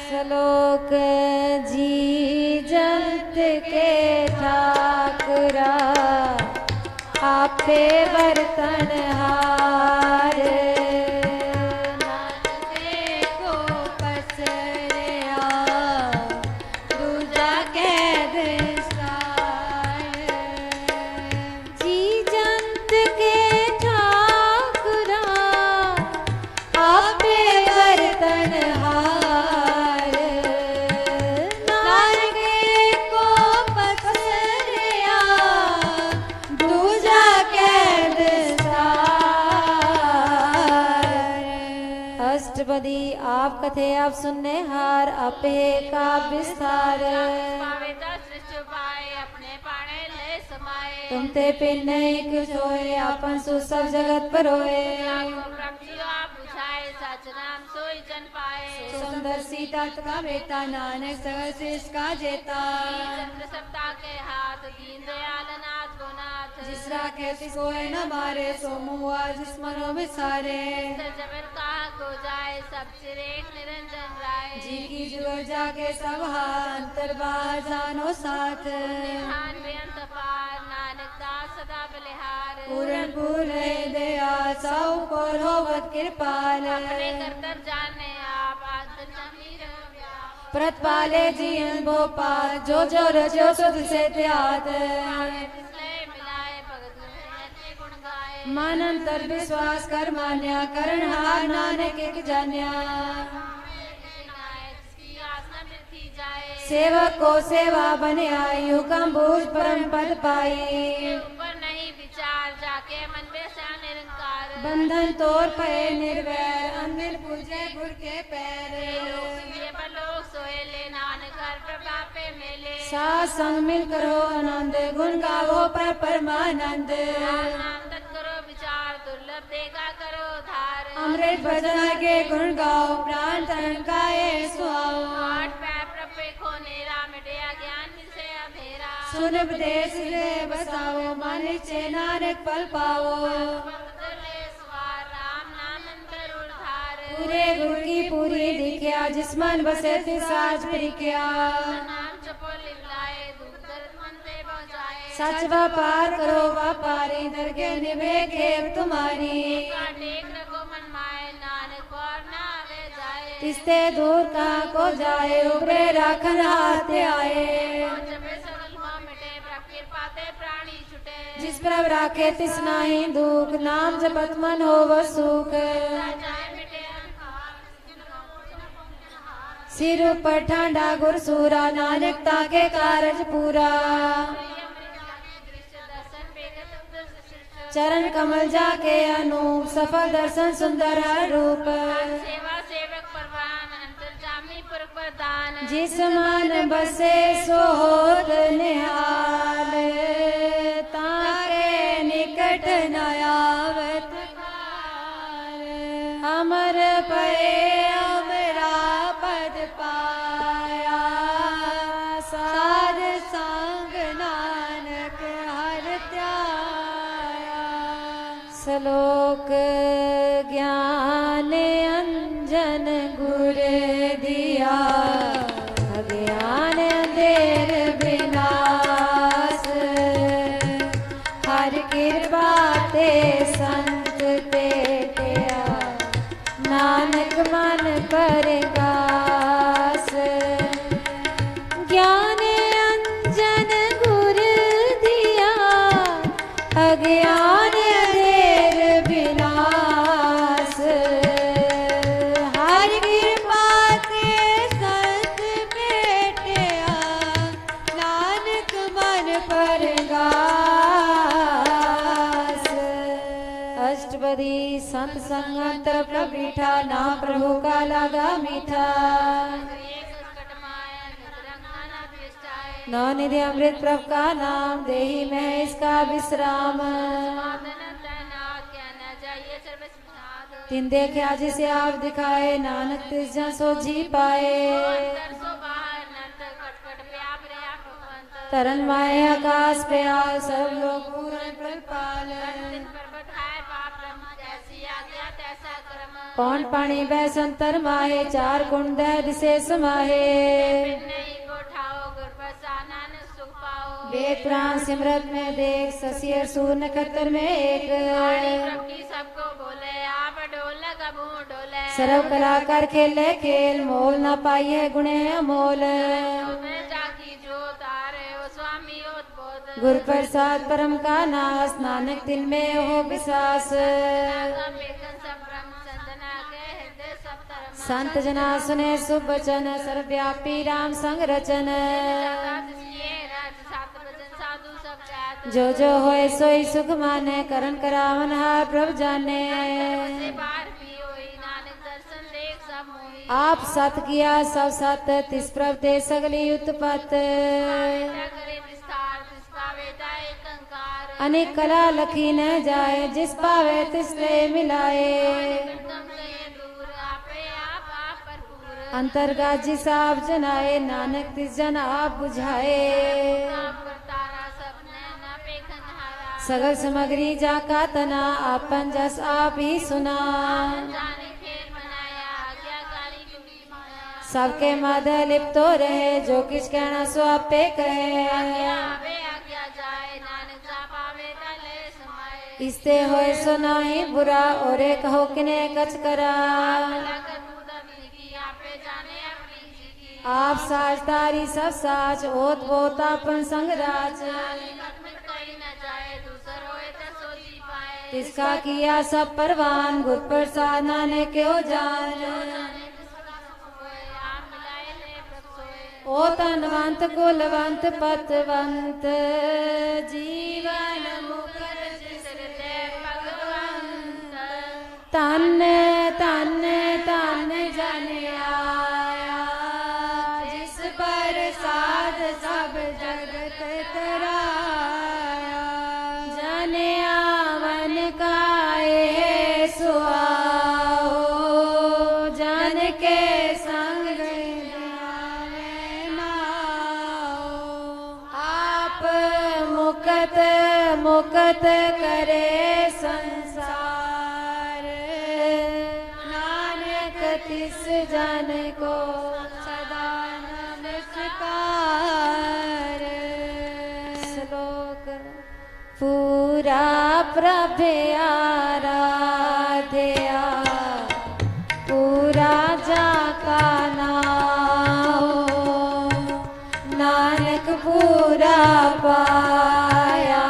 श्लोक जी जंत के ठाकरा आपे बर्तन हार नानके को पसरिया दूजा कैद सार जी जंत के ठाकरा आपे बर्तन हार नानके को पसरिया दूजा कैद सार अष्टपदी आप कथे आप सुनने हार आपे का विस्तार तुम ते पिन नहीं कुछ होए आपन सु सब जगत पर होए सुंदर सीता का बेटा नानक सगल इसका जेता जिस राखे सोए न मारे सो मुआ जिस मनो बिसारे जी की जुड़ जाके सब अंतर बाहर जानो साथ पूरन पूरे दया सौ को रोवत कृपाल प्रतपाले जीवन भोपाल जो जो रचो सुध से त्याग मानंतर विश्वास कर मान्या करण हार नानक एक जान्या सेवक को सेवा बने आई हुक्म बूझ परम पद पाई बंधन तोड़ पे निर्वैर अंदिर पूजे गुर के पैर साथ संग मिल करो आनंद गुण गावो पर परमानंद अमृत भजन के गुण गाओ प्राण तरण गाए सुहाओ सुन उपदेश ले बसाओ मन चे नानक पल पाओ पूरे गुरु की पूरी दिख्या जिस मन बसे साज प्रिक्या सच व्यापार करो व्यापारी दरगे निभे खेप तुम्हारी तिस्ते दूर कहाँ को जाए उबरे राखन हाथ आए जिस प्रभ राखे तिस नाही दुख, नाम जपत मन होव सुख। सिर ऊपर ठांडा गुर सूरा, नानकता के कारज पूरा। चरण कमल जाके अनूप, सफल दर्शन सुंदर हर रूप। सेवा सेवक परवान अंतर्जामी पुरख प्रदान, जिस मन बसे सो होत निहाल, ताके निकट न आवत काल। अमर पए अमरा पद पाया, साध संग नानक हर त्याया। श्लोक ज्ञान अंजन गुर दिया, अज्ञान अंधेर विनाश। हर कृपा ते संत ते टिया, नानक मन परगास। ज्ञान अंजन गुर दिया, अज्ञान अंधेर विनाश। हर कृपा ते संत बेटिया, नानक मन परगास। अष्टपदी संत संग अंतर प्रबिठा, नाम प्रभु का लगा मीठा। नौ निधि अमृत प्रभ का नाम, देही में इसका विश्राम। तीन देखा जिसे आप दिखाए, नानक तिस जन सो जी पाए। तरन माए आकाश पे आल, सब लोग पूर्ण प्रतिपाल। कौन पानी बह संतर माहे, चार कुंड दह दिसे समाहे। वेद पुराण सिमरत में देख, शशि और सूर्य नक्षत्र में एक। सबको बोले आप डोले कबू डोले, सर्व कलाकार खेले खेल, मोल न पाइए गुणे अमोल। जाकी जो तारे ओ स्वामी ओतबोध, गुरु प्रसाद परम का नाश, नानक दिल में हो विश्वास। संत जना सुने शुभ वचन, सर्वव्यापी राम संग रचन। जो जो होए सोई सुख माने, करन करावन हार प्रभ जाने। आप सत किया सब सत, तिस प्रभ ते सगली उत्पत। अनेक कला लखी न जाए, जिस पावे तिसले मिलाए। अंतर्गात जिस आप जनाए, नानक तिस जन आप बुझाए। सगल सामग्री जाका तना, आपन जस आप ही सुना। सबके मद लिप्तो रहे, जो किछ कहना सो आपे कहे। इसते होए सो नाही बुरा, औरे कहो किने कछ करा। आप साच तारी सब साच, ओत बोत आपन संग राज। इसका किया सब परवान, गुर प्रसाद नानक क्यों जान। ओ तनवंत कुलवंत पतवंत, जीवन मुकर जिसते भगवंत। तन तन तन जन आया, जिस प्रसाद सब जगत तराया। जन आवन काए सुआओ, जन के संग आप मुकत मुकत करे संसार। नानक तिस जन को सदा नमस्कार। श्लोक पूरा प्रभ आराध्या, पूरा जाका नाम। नानक पूरा पाया,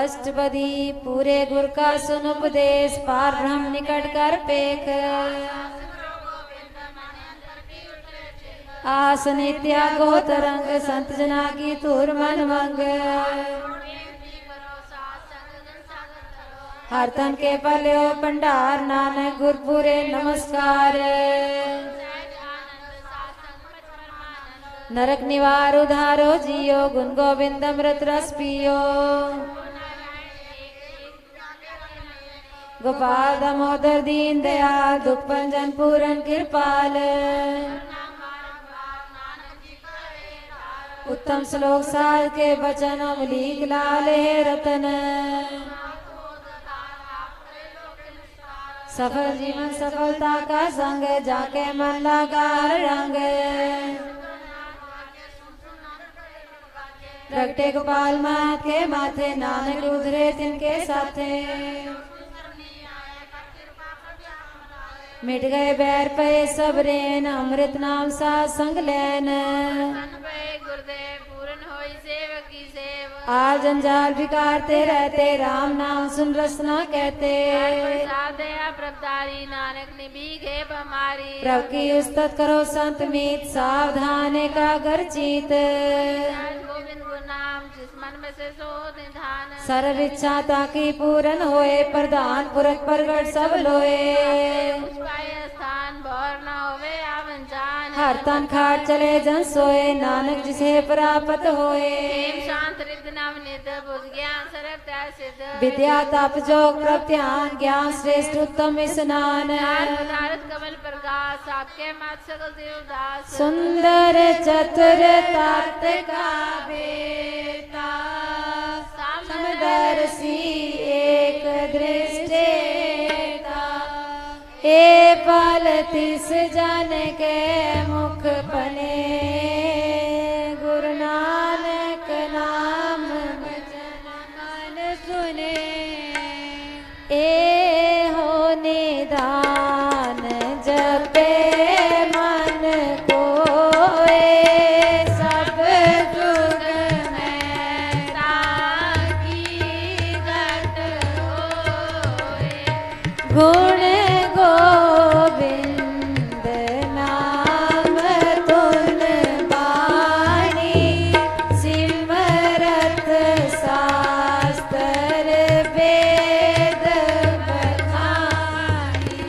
अष्टपदी पूरे गुर का सुन उपदेश पार ब्रह्म निकट कर पेख आस नित्या गो तरंग संत जना की तुर मन मंग हर तन के पल्यो भंडार नानक गुरपुरे नमस्कार नरक निवार उधारो जियो गुण गोविंद अमृत रस पियो गोपाल दामोदर दीन दयाल दुख भंजन पूरन कृपाल उत्तम श्लोक साल के बचन अमलीक लाल है रतन सफल जीवन सफलता का संग जाके मन लगा रंग प्रगटे गोपाल मात के माथे नानक उधरे तिनके साथे मिट गए बैर पे सब रेन अमृत नाम सा संग लैन आज जंजाल विकारते रहते राम नाम सुन रसना कहते प्रभदारी नानक निभीगे बमारी प्रभ की उस्तत करो संत मीत सावधान का घर चीत गोविंद गुरु नाम जिस मन में से सो निधान सर्व इच्छा ताकि पूरन होए प्रधान पुरख प्रगट सब लोए स्थान भौर न होवे आवंजान हर तन खाट चले जन सोए नानक जिसे प्राप्त होए शांत रिद्ध नाम निध बुझ ज्ञान सरब त्याग सिद्ध विद्या तप जोग प्रत्यान ज्ञान श्रेष्ठ उत्तम स्नान भारत कमल प्रकाश आपके मात सकल देवदास सुंदर चतुर तात का बेटा समदर्शी एक दृष्टेता ए पल तिस जन के मुख पने गुरु नानक नाम भजन मन सुने ए हो निदान जपे मन कोए सब जुग में ताकी घट होए गुण गोविंद नाम तुन बानी सिमरत शास्त्र वेद बखानी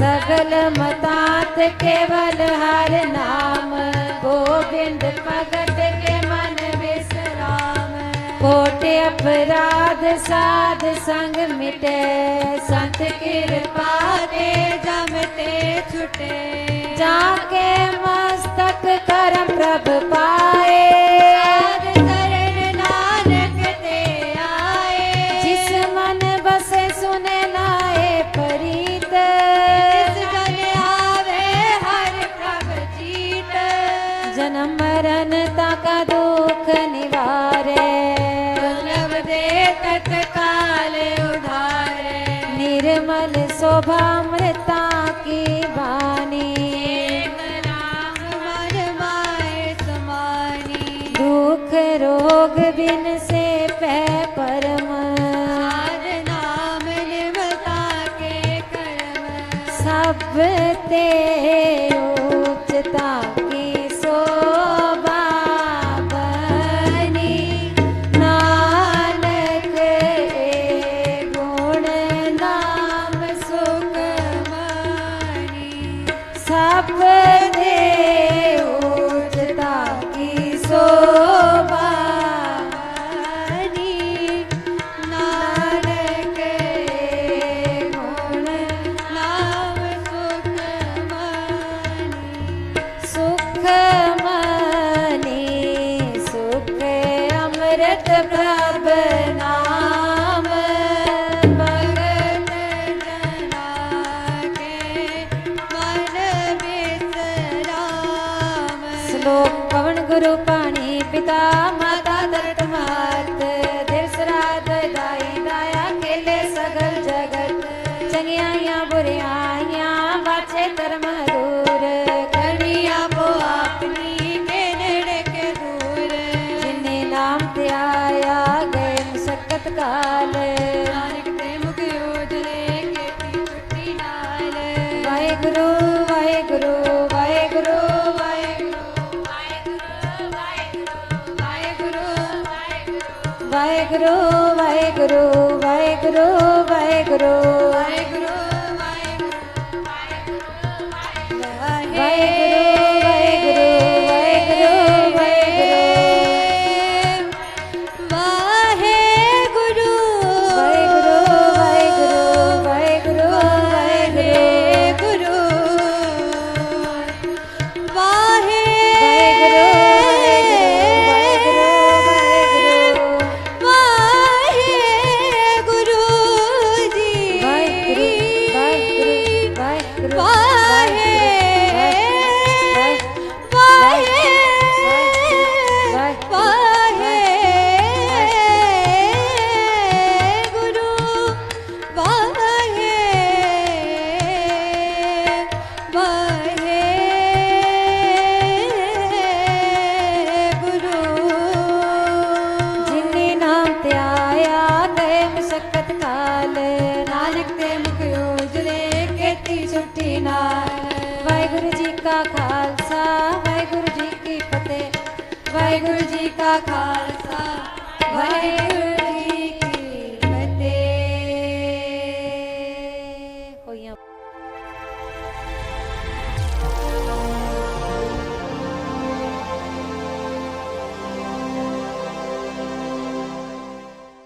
सगल मतात केवल हर नाम गोविंद भगत के मन विश्राम कोटि अपराध साध संग मिटे संत कृपा ते जमते छुटे जाके मस्तक करम प्रभ पाए शरण नानक ते आए जिस मन बसे सुने लाए परीत जिस जन आवे हर प्रभ जीत जन्म मरण का दुख निवारे दुर्लभ दे तत्काल उधारे निर्मल शोभामृता की वाणी राम मन माए समानी दुख रोग बिन से पै परम नाम निमता के कर्म सब ते उच्चता की शोभा बनी नानक ए गुण नाम सुख मनी सब ते उच्चता की शोभा बनी नानक ए गुण नाम सुख मनी सुख अमृत प्रभ नाम भगत जना के मन विश्राम श्लोक पवन गुरु पाणी पिता माता दरट महत दिल श्राद्ध दाई दाया खेले सगल जगत चंगियाइया बुरियाइया बाचे धर्म दूर करिया वो अपनी के नेड़े के दूर जिन्हें नाम ते आया गए ਮੁਸ਼ੱਕਤ ਕਾਲ ਨਾਨਕ ਤੇ ਮੁਖ ਉਜਲੇ ਕੀਤੀ ਛੁੱਟੀ ਨਾਲ ਵਾਹਿਗੁਰੂ ਵਾਹਿਗੁਰੂ ਵਾਹਿਗੁਰੂ ਵਾਹਿਗੁਰੂ ਵਾਹਿਗੁਰੂ ਵਾਹਿਗੁਰੂ ਵਾਹਿਗੁਰੂ ਵਾਹਿਗੁਰੂ ਵਾਹਿਗੁਰੂ ਜੀ ਕਾ ਖਾਲਸਾ ਵਾਹਿਗੁਰੂ ਜੀ ਕੀ ਫਤਿਹ ਵਾਹਿਗੁਰੂ ਜੀ ਕਾ ਖਾਲਸਾ ਵਾਹਿਗੁਰੂ